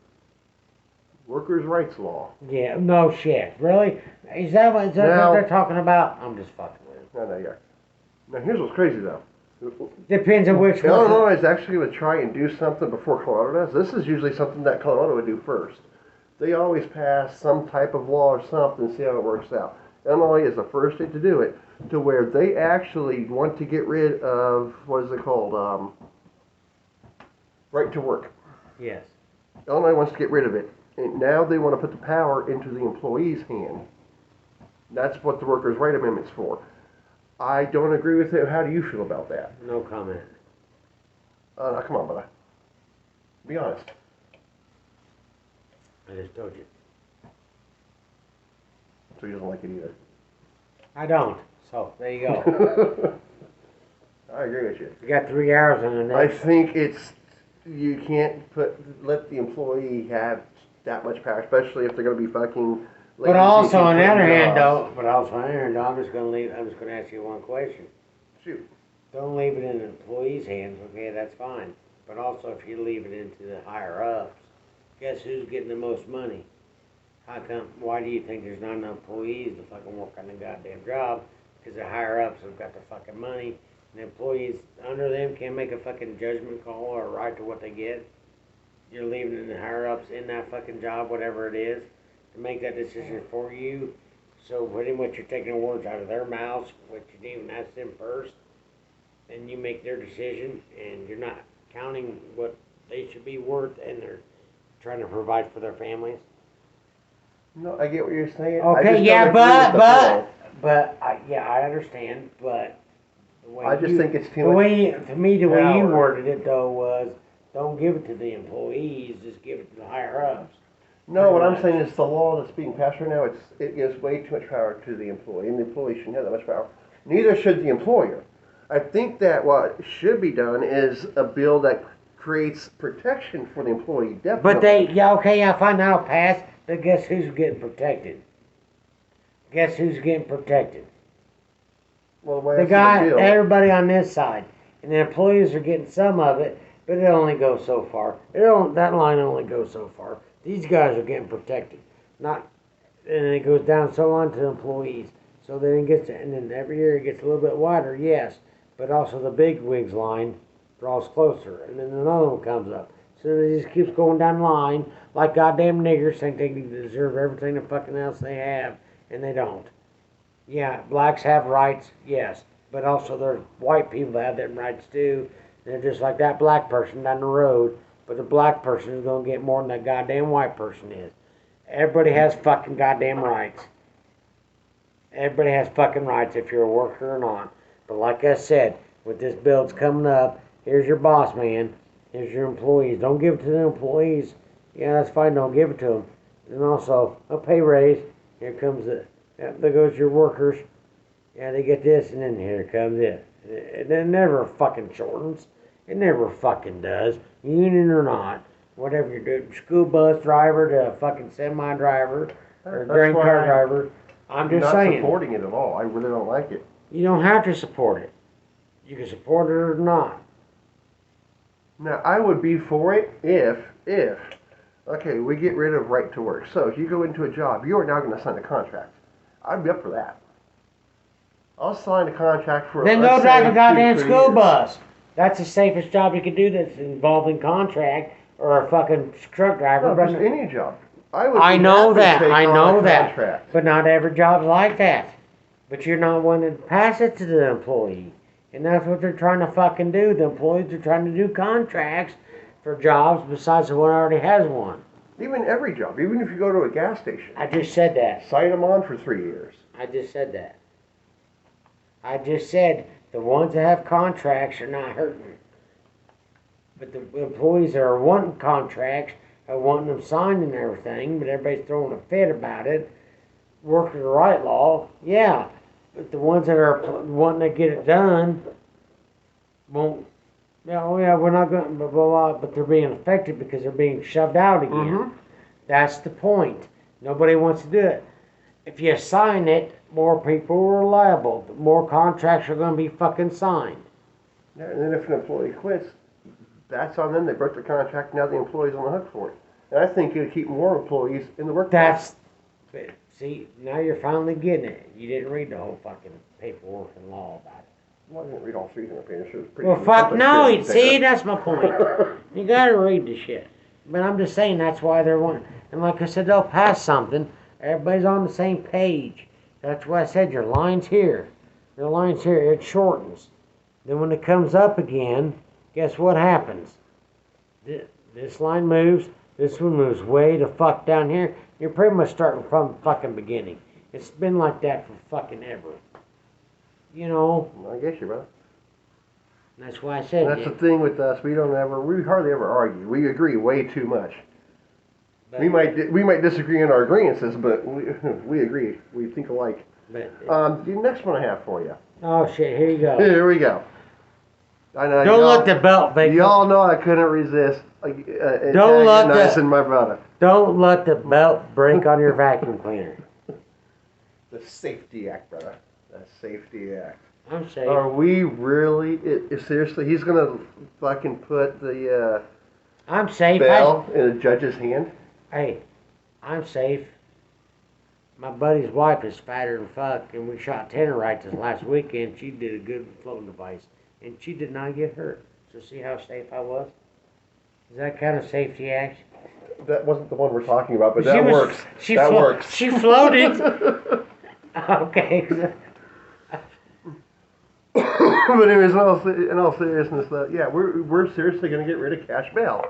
Workers' rights law. Yeah, no shit. Really? Is that what they're talking about? I'm just fucking with it. No, yeah. Now, here's what's crazy, though. Depends on which one. Illinois is actually going to try and do something before Colorado does. This is usually something that Colorado would do first. They always pass some type of law or something and see how it works out. Illinois is the first state to do it, to where they actually want to get rid of, what is it called, right to work. Yes. Illinois wants to get rid of it. And now they want to put the power into the employee's hand. That's what the Workers' Right Amendment's for. I don't agree with it. How do you feel about that? No comment. Now, come on, brother. Be honest. I just told you. So you don't like it either. I don't. So, there you go. I agree with you. You got 3 hours on the I next. think you can't let the employee have that much power, especially if they're going to be fucking. But also on the other hand, though, I'm just going to ask you one question. Shoot. Don't leave it in the employee's hands, okay, that's fine. But also if you leave it into the higher ups, guess who's getting the most money? How come? Why do you think there's not enough employees to fucking work on the goddamn job? Because the higher ups have got the fucking money, and the employees under them can't make a fucking judgment call or right to what they get. You're leaving the higher ups in that fucking job, whatever it is, to make that decision for you. So pretty much you're taking the words out of their mouths, which you didn't even ask them first, and you make their decision, and you're not counting what they should be worth, and they're trying to provide for their families. No, I get what you're saying. Okay, yeah, I understand, but the way I just think it's too the much. way to me the way you power. worded it though was don't give it to the employees, just give it to the higher ups. No, what I'm saying is the law that's being passed right now, it gives way too much power to the employee, and the employee shouldn't have that much power. Neither should the employer. I think that what should be done is a bill that creates protection for the employee, definitely. But fine, that'll pass, but guess who's getting protected? Guess who's getting protected? Well, why The is it a guy, bill? everybody on this side, and the employees are getting some of it, but it only goes so far. That line only goes so far. These guys are getting protected, not, and it goes down so on to the employees. So then it gets, and then every year it gets a little bit wider, yes, but also the big wigs line draws closer, and then another one comes up. So it just keeps going down the line, like goddamn niggers think they deserve everything the fucking else they have, and they don't. Yeah, blacks have rights, yes, but also there's white people that have them rights too. They're just like that black person down the road, but the black person is gonna get more than that goddamn white person is. Everybody has fucking goddamn rights. Everybody has fucking rights if you're a worker or not. But like I said, with this bill's coming up, here's your boss man, here's your employees. Don't give it to the employees. Yeah, that's fine, don't give it to them. And also, a pay raise. Here comes there goes your workers. Yeah, they get this, and then here comes it. It never fucking shortens. It never fucking does. Union or not. Whatever you're doing. School bus driver to fucking semi driver or That's grain why car I'm driver. I'm just not saying. supporting it at all. I really don't like it. You don't have to support it. You can support it or not. Now, I would be for it if, okay, we get rid of right to work. So if you go into a job, you are now going to sign a contract. I'd be up for that. I'll sign a contract for. Then let's go drive say, a goddamn 2 to 3 school years. bus. That's the safest job you can do that's involving contract or a fucking truck driver. No, But just any job. I would. I be know happy to that. take I on know a that. contract. But not every job's like that. But you're not wanting to pass it to the employee. And that's what they're trying to fucking do. The employees are trying to do contracts for jobs besides the one that already has one. Even every job, even if you go to a gas station, I just said that. sign them on for 3 years. I just said that. I just said the ones that have contracts are not hurting. But the employees that are wanting contracts are wanting them signed and everything, but everybody's throwing a fit about it. Working the right law, yeah. But the ones that are wanting to get it done won't. Yeah, oh yeah, we're not going, blah, blah, blah, but they're being affected because they're being shoved out again. Mm-hmm. That's the point. Nobody wants to do it. If you sign it, more people are liable. More contracts are going to be fucking signed. Yeah, and then if an employee quits, that's on them. They broke the contract. Now the employee's on the hook for it. And I think it'd keep more employees in the workforce. See, now you're finally getting it. You didn't read the whole fucking paperwork and law about it. Well, I didn't read all 300 pages. It was pretty. Well, fuck no. complicated See, there. that's my point. You gotta read the shit. But I'm just saying that's why they're wanting. And like I said, they'll pass something. Everybody's on the same page. That's why I said your line's here. Your line's here. It shortens. Then when it comes up again, guess what happens? This line moves. This one moves way the fuck down here. You're pretty much starting from the fucking beginning. It's been like that for fucking ever. You know, I guess you're right. that's why I said And that's the thing with us. We hardly ever argue. We agree way too much. but, We might disagree in our agreements, but we agree. We think alike. but The next one I have for you. oh shit, here you go. Here we go. I know. Don't let the belt bake. Y'all know I couldn't resist. Don't let antagonizing my brother. Don't let the belt break on your vacuum cleaner. The Safety Act, brother. The Safety Act. I'm safe. Are we really? Seriously, he's gonna fucking put the I'm safe. bell in a judge's hand? Hey, I'm safe. My buddy's wife is fatter than fuck, and we shot Tannerite this last weekend. She did a good floating device, and she did not get hurt. So see how safe I was? Is that kind of safety action? That wasn't the one we're talking about, but She that was- works. That works. She floated. Okay. But anyways, in all seriousness, yeah, we're seriously going to get rid of cash bail.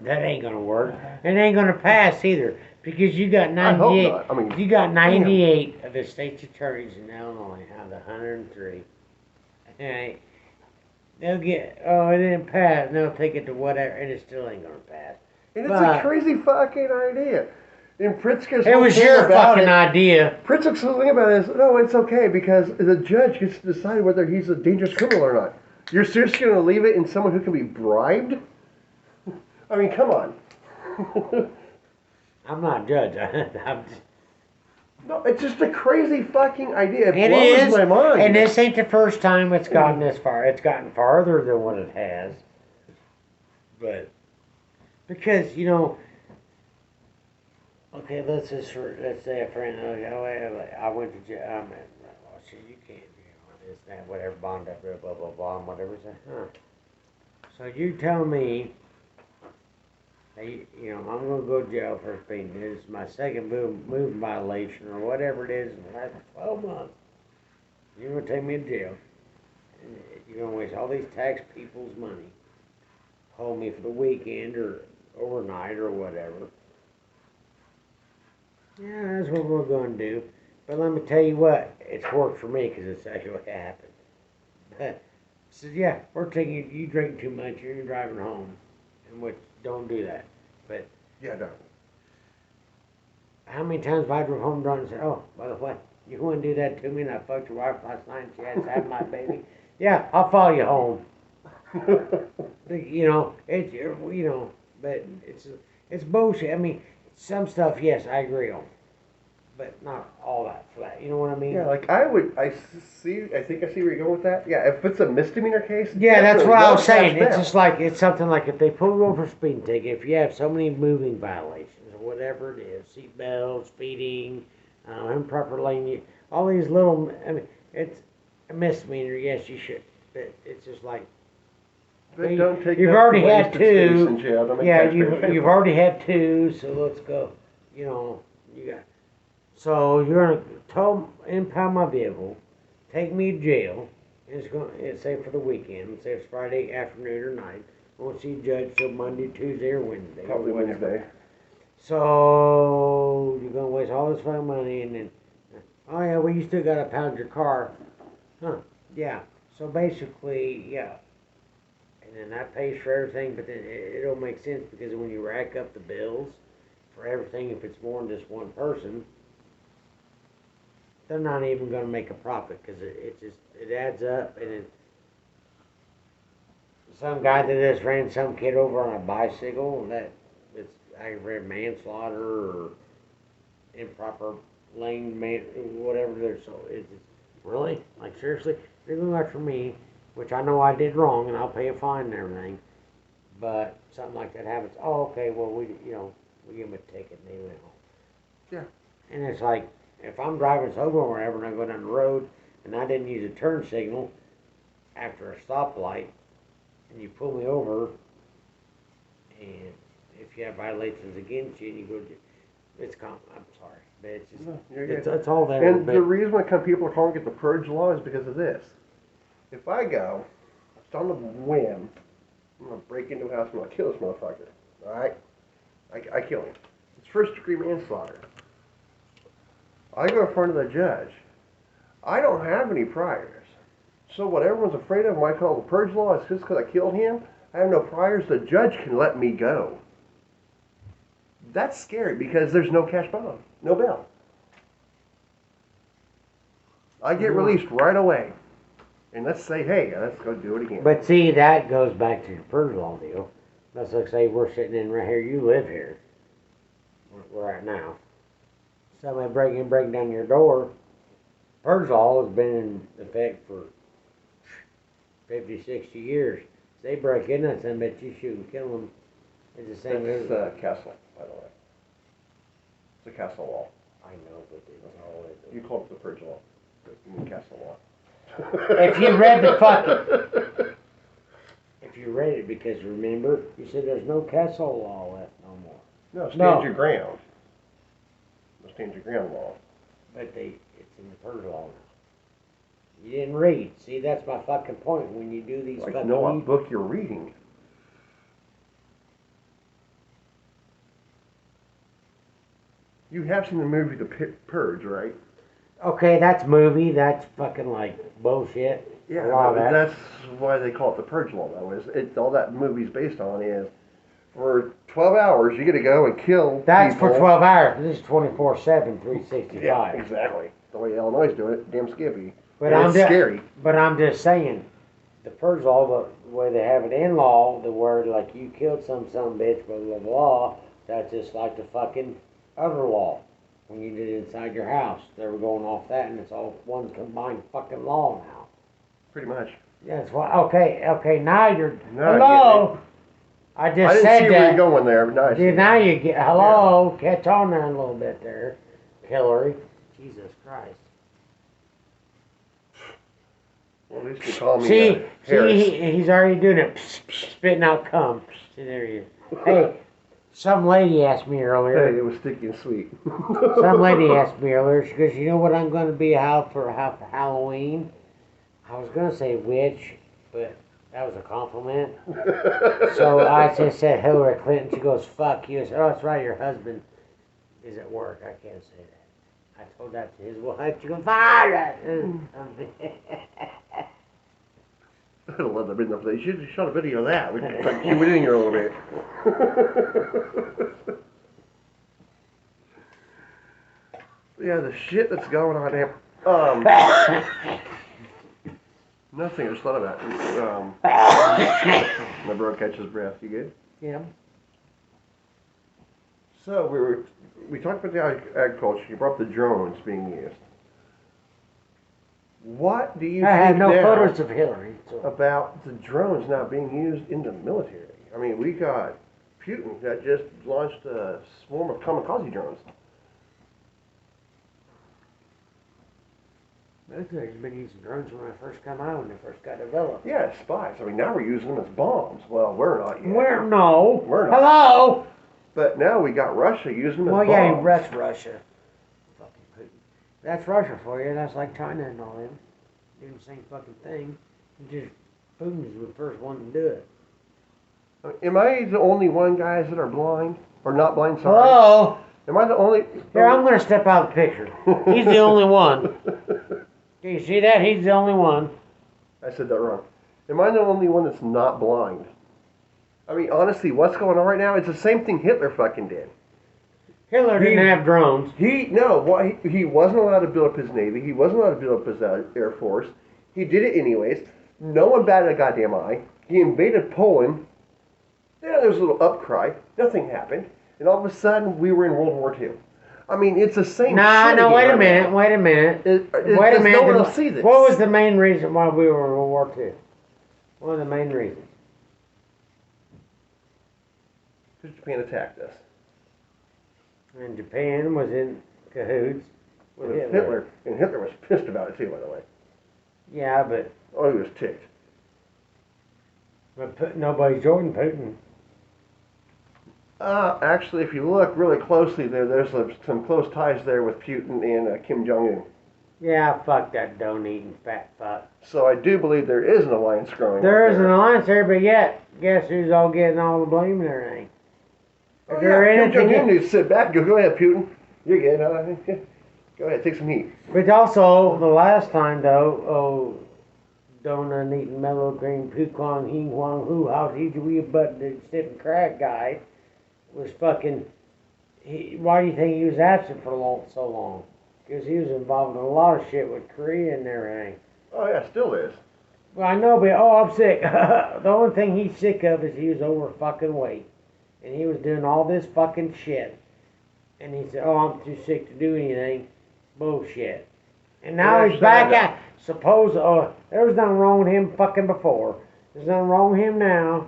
That ain't gonna work. It ain't gonna pass either. Because you got I hope 98. not. I mean, you got 98 of the state's attorneys in Illinois out of the 103. Okay. They'll get, oh, it didn't pass. And they'll take it to whatever, and it still ain't gonna pass. And it's But- a crazy fucking idea. And Pritzker's It whole was thing your about fucking it, idea. Pritzker's whole thing about it is, no, it's okay because the judge gets to decide whether he's a dangerous criminal or not. You're seriously going to leave it in someone who can be bribed? I mean, come on. I'm not a judge. I'm just, No, it's just a crazy fucking idea. It it blows is. my mind. And this ain't the first time it's gotten this far. It's gotten farther than what it has. But, because, you know, okay, let's say a friend, I went to jail, well, shit, you can't, this, that, whatever, bond up, blah, blah, blah, and whatever. So you tell me, hey, you know, I'm going to go to jail for speeding. This is my second moving violation or whatever it is in the last 12 months. You're going to take me to jail. And you're going to waste all these tax people's money. Hold me for the weekend or overnight or whatever. Yeah, that's what we're going to do. But let me tell you what, it's worked for me because it's actually what happened. So yeah, we're taking you drink too much, you're driving home, and what? Don't do that. But Yeah, no. how many times have I drove home drunk and said, "Oh, by the way, you want to do that to me?" And I fucked your wife last night, and she had to have my baby. Yeah, I'll follow you home. You know, but it's bullshit. I mean, some stuff, yes, I agree on, but not all that for that. You know what I mean? Yeah, like I think I see where you're going with that. Yeah, if it's a misdemeanor case. Yeah, that's definitely what I no was saying. cash It's bail. just like, it's something like if they pull you over for speeding ticket, if you have so many moving violations or whatever it is, seat belts, speeding, improper lane, all these little, I mean, it's a misdemeanor. Yes, you should, but it's just like, But don't take you've that already for had wasted space two. in jail. Don't make Yeah, taxpayers pay you've for it. already had two, so let's go. You know, you got. So you're gonna impound my vehicle, take me to jail, and it's say for the weekend. Say it's Friday afternoon or night. Won't see a judge till Monday, Tuesday, or Wednesday. Probably or whatever. Wednesday. So you're gonna waste all this fucking money, and then, oh yeah, well you still gotta pound your car, huh? Yeah. So basically, yeah. And then that pays for everything, but then it don't make sense because when you rack up the bills for everything, if it's more than just one person, they're not even going to make a profit because it adds up. And it, some guy that just ran some kid over on a bicycle, that it's aggravated manslaughter or improper lane whatever. So it's really, like, seriously, they're going after me, which I know I did wrong, and I'll pay a fine and everything. But something like that happens. Oh, okay. Well, we give them a ticket and they went home. Yeah. And it's like, if I'm driving sober or whatever, and I go down the road, and I didn't use a turn signal after a stoplight, and you pull me over, and if you have violations against you, and you go to, I'm sorry, but it's just, No, you're good. it's all there. And but, the reason why people are calling it the purge law is because of this. If I go, just on a whim, I'm gonna break into a house and I'm gonna kill this motherfucker. All right, I kill him. It's first degree manslaughter. I go in front of the judge. I don't have any priors. So what everyone's afraid of, when I call the purge law, is just because I killed him. I have no priors. The judge can let me go. That's scary because there's no cash bond, no bail. I get released right away. And let's say, hey, let's go do it again. But see, that goes back to your purge law deal. Let's like say we're sitting in right here. You live here right now. Somebody breaking down your door. Purge law has been in effect for 50, 60 years. If they break in, that's I bet you shoot and kill them. It's the same. That's Castle, by the way. the castle wall. I know, but it's always. You call it the purge wall. But you mean castle wall. If you read the fucking. If you read it, because remember, you said there's no castle law left no more. No, stand No. your ground. The stand your ground law. But it's in the purge law now. You didn't read. See, that's my fucking point. When you do these Like, fucking. know what book you're reading. You have seen the movie The Purge, right? Okay, that's movie. That's fucking like bullshit. Yeah, A lot of that. that's why they call it the Purge Law, though. All that movie's based on is for 12 hours you get to go and kill That's people. for 12 hours. This is 24/7, 365. Yeah, exactly. The way Illinois is doing it, damn skippy. But And it's scary. But I'm just saying, the purge law, the way they have it in law, the word like you killed some bitch, blah blah blah. That's just like the fucking other law. When you did it inside your house, they were going off that, and it's all one combined fucking law now. Pretty much. Yeah, that's why. Okay. Now you're. Now I Hello. I just I didn't said see that. where you're going there, but now I see. Dude, now you get. Hello. Catch on there a little bit there, Hillary. Jesus Christ. Well, at least you call me See, Harris. he's already doing it, spitting out cum. See, there he is. Hey, some lady asked me Hey, earlier. it was sticky and sweet. Some lady asked me earlier. She goes, "You know what I'm going to be out for Halloween?" I was going to say witch, but that was a compliment. So I just said Hillary Clinton. She goes, "Fuck you." I said, "Oh, that's right. Your husband is at work. I can't say that." I told that to his wife. She goes, "Fire!" I'd have loved that video. You should have shot a video of that. We could like, cue it in here a little bit. Yeah, the shit that's going on here. Nothing. I just thought about it. My bro catches breath. You good? Yeah. So we talked about the agriculture. You brought up the drones being used. What do you I have think no now photos of Hillary. So. about the drones not being used in the military? I mean, we got Putin that just launched a swarm of kamikaze drones. Military's been using drones when I first come out, when they first got developed. Yeah, spies. I mean, now we're using them as bombs. Well, we're not yet. No. We're not. Hello? But now we got Russia using them as Well, bombs. yeah, that's Russia. Fucking Putin. That's Russia for you. That's like China and all them. Doing the same fucking thing. Just Putin's the first one to do it. Am I the only one, guys, that are blind? Or not blind, sorry. Hello? Am I the only... Here, I'm going to step out of the picture. He's the only one. Do you see that? He's the only one. I said that wrong. Am I the only one that's not blind? I mean, honestly, what's going on right now? It's the same thing Hitler fucking did. Hitler didn't have drones. He wasn't allowed to build up his navy. He wasn't allowed to build up his air force. He did it anyways. No one batted a goddamn eye. He invaded Poland. Yeah, there was a little upcry. Nothing happened. And all of a sudden, we were in World War II. I mean, it's the same No, shit wait a again minute, right now. wait a minute. Wait a Does minute. no one else see this? What was the main reason why we were in World War II? One of the main reasons. Because Japan attacked us. And Japan was in cahoots with With Hitler. Hitler. And Hitler was pissed about it too, by the way. Yeah, but Oh, he was ticked. nobody's joining Putin. Actually, if you look really closely there, there's some close ties there with Putin and Kim Jong-un. Yeah, fuck that don't-eating fat fuck. So I do believe there is an alliance growing. There right is an alliance there, but yet, guess who's all getting all the blame and everything? Oh, If they're yeah, in Kim it to Jong-un get- needs to sit back and go ahead, Putin. You're good. Go ahead, take some heat. But also, the last time though, donut eating mellow green pukwang hing huang hu how he we but the stiff and crack guy was fucking. Why do you think he was absent for so long? Because he was involved in a lot of shit with Korea and everything. Oh yeah, still is. Well, I know, but I'm sick. The only thing he's sick of is he was over fucking weight, and he was doing all this fucking shit. And he said, "Oh, I'm too sick to do anything." Bullshit. And now Yeah, he's back shut out. Suppose there was nothing wrong with him fucking before. There's nothing wrong with him now.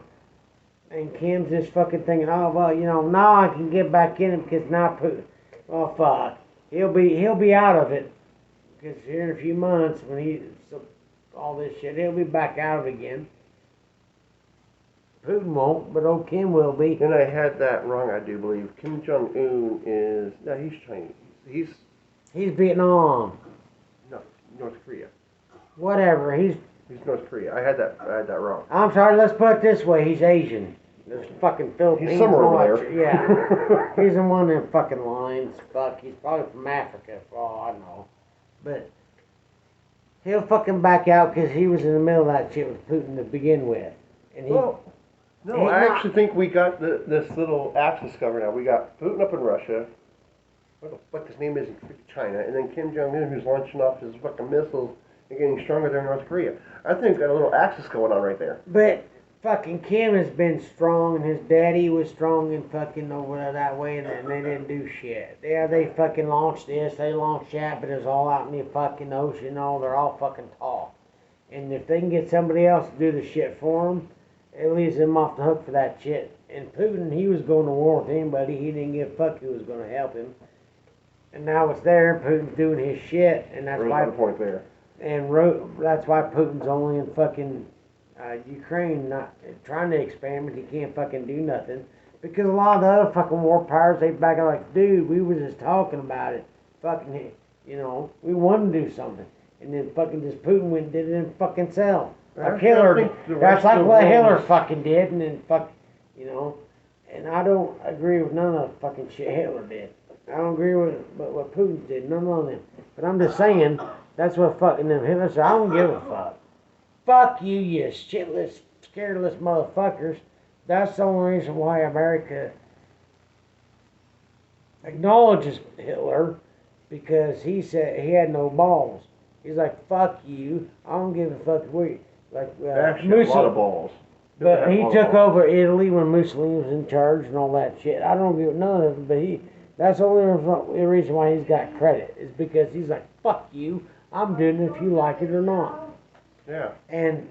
And Kim's just fucking thinking, oh well, now I can get back in him because now Well, fuck. He'll be out of it. Because here in a few months, when all this shit, he'll be back out of it again. Putin won't, but old Kim will be. And I had that wrong, I do believe. Kim Jong Un is he's Chinese. He's Vietnam. no North Korea. Whatever. He's North Korea. I had that wrong. I'm sorry. Let's put it this way. He's Asian. There's fucking Philippines. He's somewhere over there. Yeah. He's in one of them fucking lines. Fuck. He's probably from Africa, for all I know. But he'll fucking back out because he was in the middle of that shit with Putin to begin with. And he. Well, no, I actually think we got this little axis covered now. We got Putin up in Russia. What the fuck his name is in China, and then Kim Jong Un, who's launching off his fucking missiles and getting stronger there in North Korea. I think we got a little axis going on right there. But fucking Kim has been strong, and his daddy was strong and fucking over that way, and they didn't do shit. Yeah, they fucking launched this, they launched that, but it's all out in the fucking ocean. Oh, they're all fucking tall. And if they can get somebody else to do the shit for them, it leaves them off the hook for that shit. And Putin, he was going to war with anybody. He didn't give a fuck who was going to help him. And now it's there, and Putin's doing his shit, and that's why. The point there. And that's why Putin's only in fucking Ukraine, not trying to expand, but he can't fucking do nothing. Because a lot of the other fucking war powers, they back like, dude, we were just talking about it. Fucking, we wanted to do something. And then fucking just Putin went and did it in fucking cell. Like Hitler. That's like what Hitler fucking did, and then and I don't agree with none of the fucking shit Hitler did. I don't agree with what Putin did, none of them. But I'm just saying, that's what fucking them Hitler said. I don't give a fuck. Fuck you, you shitless, scareless motherfuckers. That's the only reason why America acknowledges Hitler, because he said he had no balls. He's like, fuck you, I don't give a fuck where you. Like, Actually, a lot of balls. But he took over Italy when Mussolini was in charge and all that shit. I don't give none of it, but that's the only reason why he's got credit, is because he's like, fuck you, I'm doing it if you like it or not. Yeah. And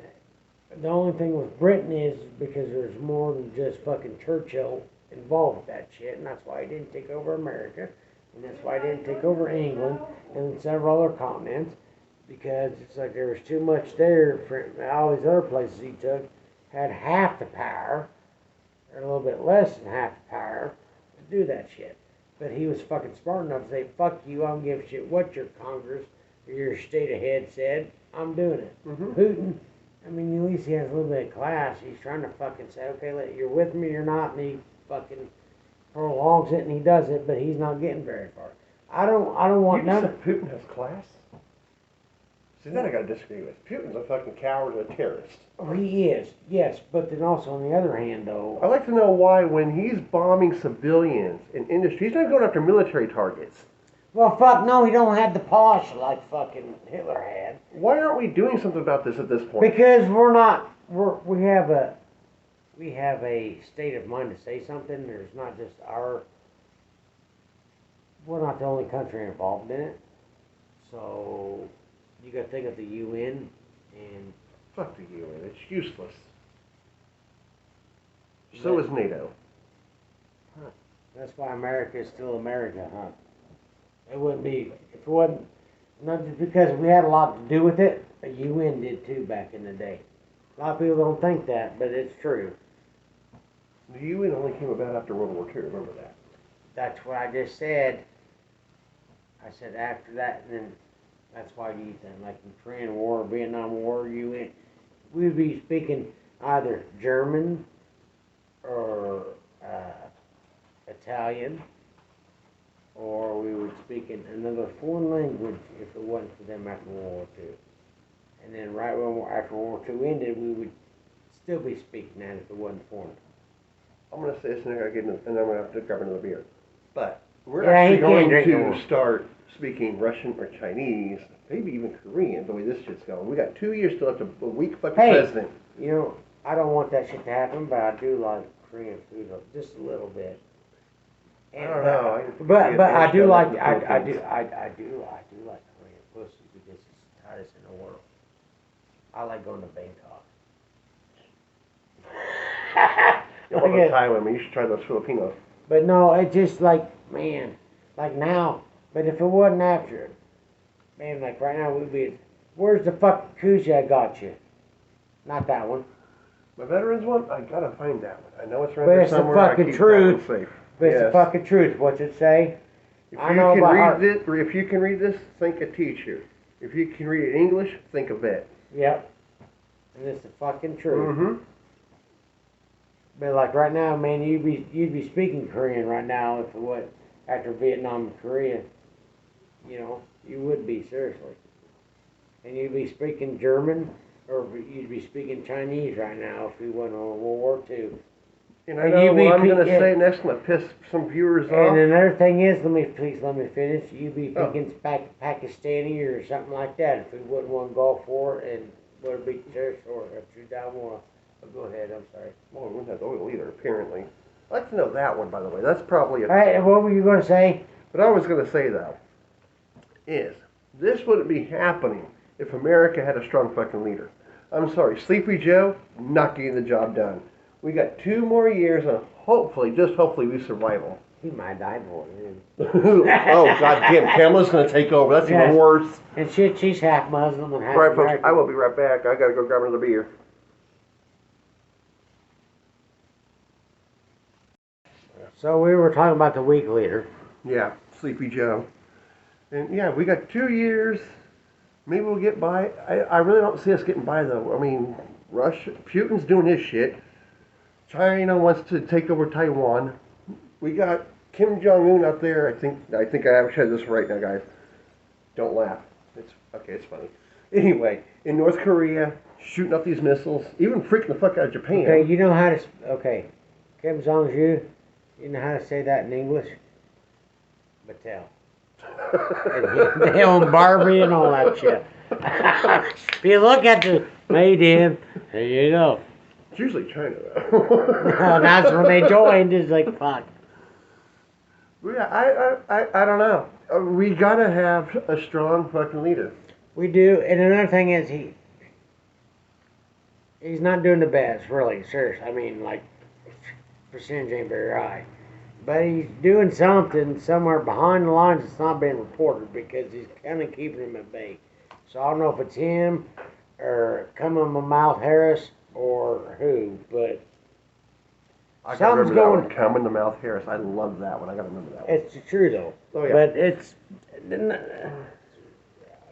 the only thing with Britain is because there's more than just fucking Churchill involved with that shit, and that's why he didn't take over America, and that's why he didn't take over England and several other continents, because it's like there was too much there for all these other places he took had half the power, or a little bit less than half the power to do that shit. But he was fucking smart enough to say, fuck you, I don't give a shit what your Congress or your state ahead said, I'm doing it. Mm-hmm. Putin, I mean, at least he has a little bit of class. He's trying to fucking say, okay, you're with me or not, and he fucking prolongs it and he does it, but he's not getting very far. I don't want none. Putin has class? See, that I gotta disagree with. Putin's a fucking coward and a terrorist. Oh, he is, yes, but then also on the other hand, though, I'd like to know why, when he's bombing civilians in industry, he's not going after military targets. well, fuck no, he don't have the polish like fucking Hitler had. Why aren't we doing something about this at this point? Because we have a state of mind to say something. There's not just we're not the only country involved in it. So you got to think of the UN and. Fuck the UN. It's useless. So is NATO. Huh. That's why America is still America, huh? It wouldn't be if it wasn't. Not just because we had a lot to do with it. The UN did too back in the day. A lot of people don't think that, but it's true. The UN only came about after World War II. Remember that. That's what I just said. I said after that, and then that's why you think, like in Korean War, Vietnam War, we'd be speaking either German or Italian, or we would speak in another foreign language if it wasn't for them after World War II. And then right after World War II ended, we would still be speaking that if it wasn't for them. I'm going to say this and then I'm going to have to grab another beer. But we're Yeah, actually he can't going drink no to more. start speaking Russian or Chinese, maybe even Korean, the way this shit's going. We got 2 years still left, a weak fucking president. You know, I don't want that shit to happen, but I do like Korean food just a little bit. I don't know. But I do like I do like Korean pussy because it's the tightest in the world. I like going to Bangkok. You want to Thai women, you should try those Filipinos. But no, it's just like, man, like now. But if it wasn't after it, man, like right now we'd be. Where's the fucking koozie I got you? Not that one. My veterans one, I gotta find that one. I know it's around But there it's the somewhere. fucking I keep truth. that one safe. But it's the Yes. fucking truth. What's it say? If I you know can by read heart. this, or if you can read this, think a teacher. If you can read English, think a vet. Yep. And it's the fucking truth. Mm-hmm. But like right now, man, you'd be speaking Korean right now if it was after Vietnam and Korea. You know, you would be seriously. And you'd be speaking German, or you'd be speaking Chinese right now if we went on World War II. And I And know you what I'm be- gonna yeah. say next. I'm gonna piss some viewers And off. another thing is, let me finish. You'd be Oh. speaking Pakistani or something like that if we wouldn't want to go for it and would be terrorist or if you down more. Go ahead. I'm sorry. Well, we wouldn't have oil either, apparently. I'd like to know that one, by the way. That's probably a. All right. What were you going to say? What I was gonna say though is this wouldn't be happening if America had a strong fucking leader. I'm sorry, Sleepy Joe, not getting the job done. We got 2 more years, and hopefully, just hopefully, we survive them. He might die for it. Oh, goddamn, Kamala's gonna take over. That's Yes. even worse. And shit, she's half Muslim and half All right, folks, American. I will be right back. I gotta go grab another beer. So we were talking about the weak leader. Yeah, Sleepy Joe. And yeah, we got 2 years. Maybe we'll get by. I really don't see us getting by though. I mean, Putin's doing his shit. China wants to take over Taiwan. We got Kim Jong Un out there. I think I have said this right now, guys. Don't laugh. It's okay. It's funny. Anyway, in North Korea, shooting up these missiles, even freaking the fuck out of Japan. Okay, you know how to. Okay, Kim Jong Un. You know how to say that in English? Mattel. And they own Barbie and all that shit. If you look at the made in, there you go. It's usually China though. That's when they joined. It's like fuck. Yeah, I don't know. We gotta have a strong fucking leader. We do, and another thing is he's not doing the best, really. Seriously, I mean, like percentage ain't very high, but he's doing something somewhere behind the lines that's not being reported because he's kind of keeping him at bay. So I don't know if it's him or Kamala Harris or who, but I gotta something's remember going. that one. Come in the mouth, Harris. I love that one. I gotta remember that one. It's true though, Oh yeah. but it's.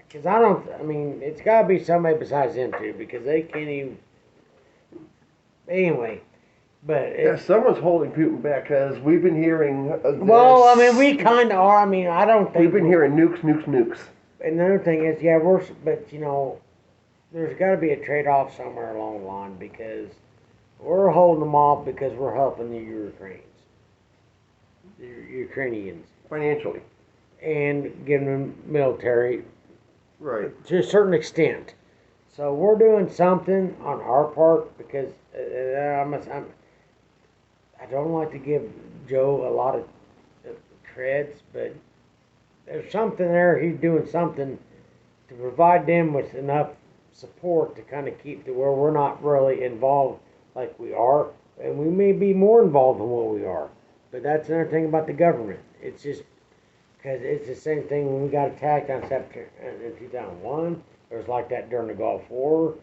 Because I don't, I mean, it's got to be somebody besides them two because they can't even. Anyway, but. Yeah, someone's holding Putin back because we've been hearing. Well, I mean, we kind of are. I mean, I don't think. We've been hearing nukes, nukes, nukes. Another thing is, yeah, but you know, there's got to be a trade off somewhere along the line because we're holding them off because we're helping the Ukrainians, Financially. and giving them military Right. to a certain extent. So we're doing something on our part because I don't like to give Joe a lot of creds, but there's something there. He's doing something to provide them with enough support to kind of keep to where we're not really involved like we are, and we may be more involved than what we are. But that's another thing about the government. It's just because it's the same thing when we got attacked on September in 2001. It was like that during the Gulf War.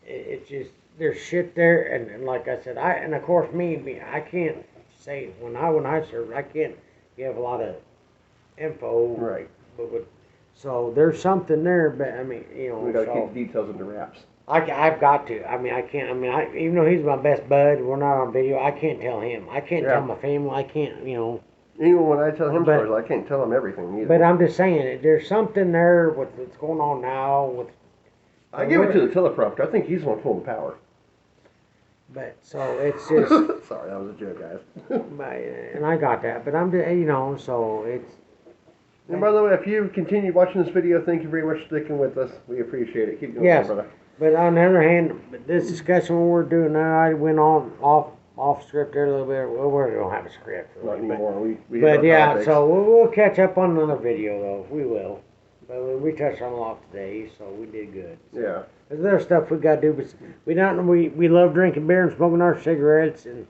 It's just there's shit there, and like I said, and of course me, I can't say when I served, I can't give a lot of info. Right. But so there's something there, but I mean, you know, We gotta so keep details under wraps. I've got to. I mean, I can't. I mean, even though he's my best bud, we're not on video. I can't tell him. I can't Yeah. tell my family. I can't. You know. Even when I tell him But- stories, I can't tell him everything either. But I'm just saying, there's something there with what's going on now. With I give it to the teleprompter. I think he's the one pulling the power. but so it's just. Sorry, that was a joke, guys. And I got that, but I'm just, you know, so it's. And by the way, if you continue watching this video, thank you very much for sticking with us. We appreciate it. Keep going, Yes. brother. But on the other hand, this discussion we're doing now, I went off script there a little bit. Well, we don't have a script. Not Really, anymore. We hit but our yeah, topics. so we'll catch up on another video though. We will. But we touched on a lot today, so we did good. Yeah. There's other stuff we got to do, but we love drinking beer and smoking our cigarettes and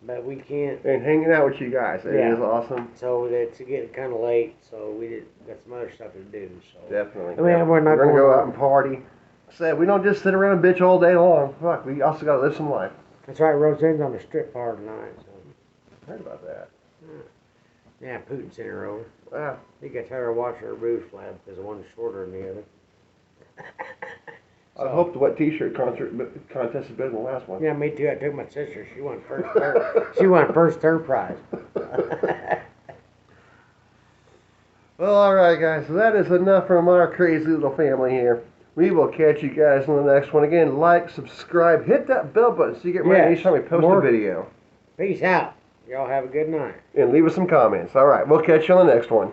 but we can't. and hanging out with you guys. It Yeah. is awesome. So it's getting kind of late, so we got some other stuff to do. So Definitely. I mean, we're not gonna going go to- out and party. Said we don't just sit around and bitch all day long. Fuck, we also gotta live some life. That's right. Roseanne's on the strip bar tonight. So Heard about that. yeah, Putin sent her over. Wow. He got tired of watching her boobs flap because one's shorter than the other. I hope the wet T-shirt contest is better than the last one. Yeah, me too. I took my sister. She won first. She won third prize. Well, all right, guys. So that is enough from our crazy little family here. We will catch you guys in the next one. Again, like, subscribe, hit that bell button so you get ready Yes, each time we post more- a video. Peace out. Y'all have a good night. And leave us some comments. All right, we'll catch you on the next one.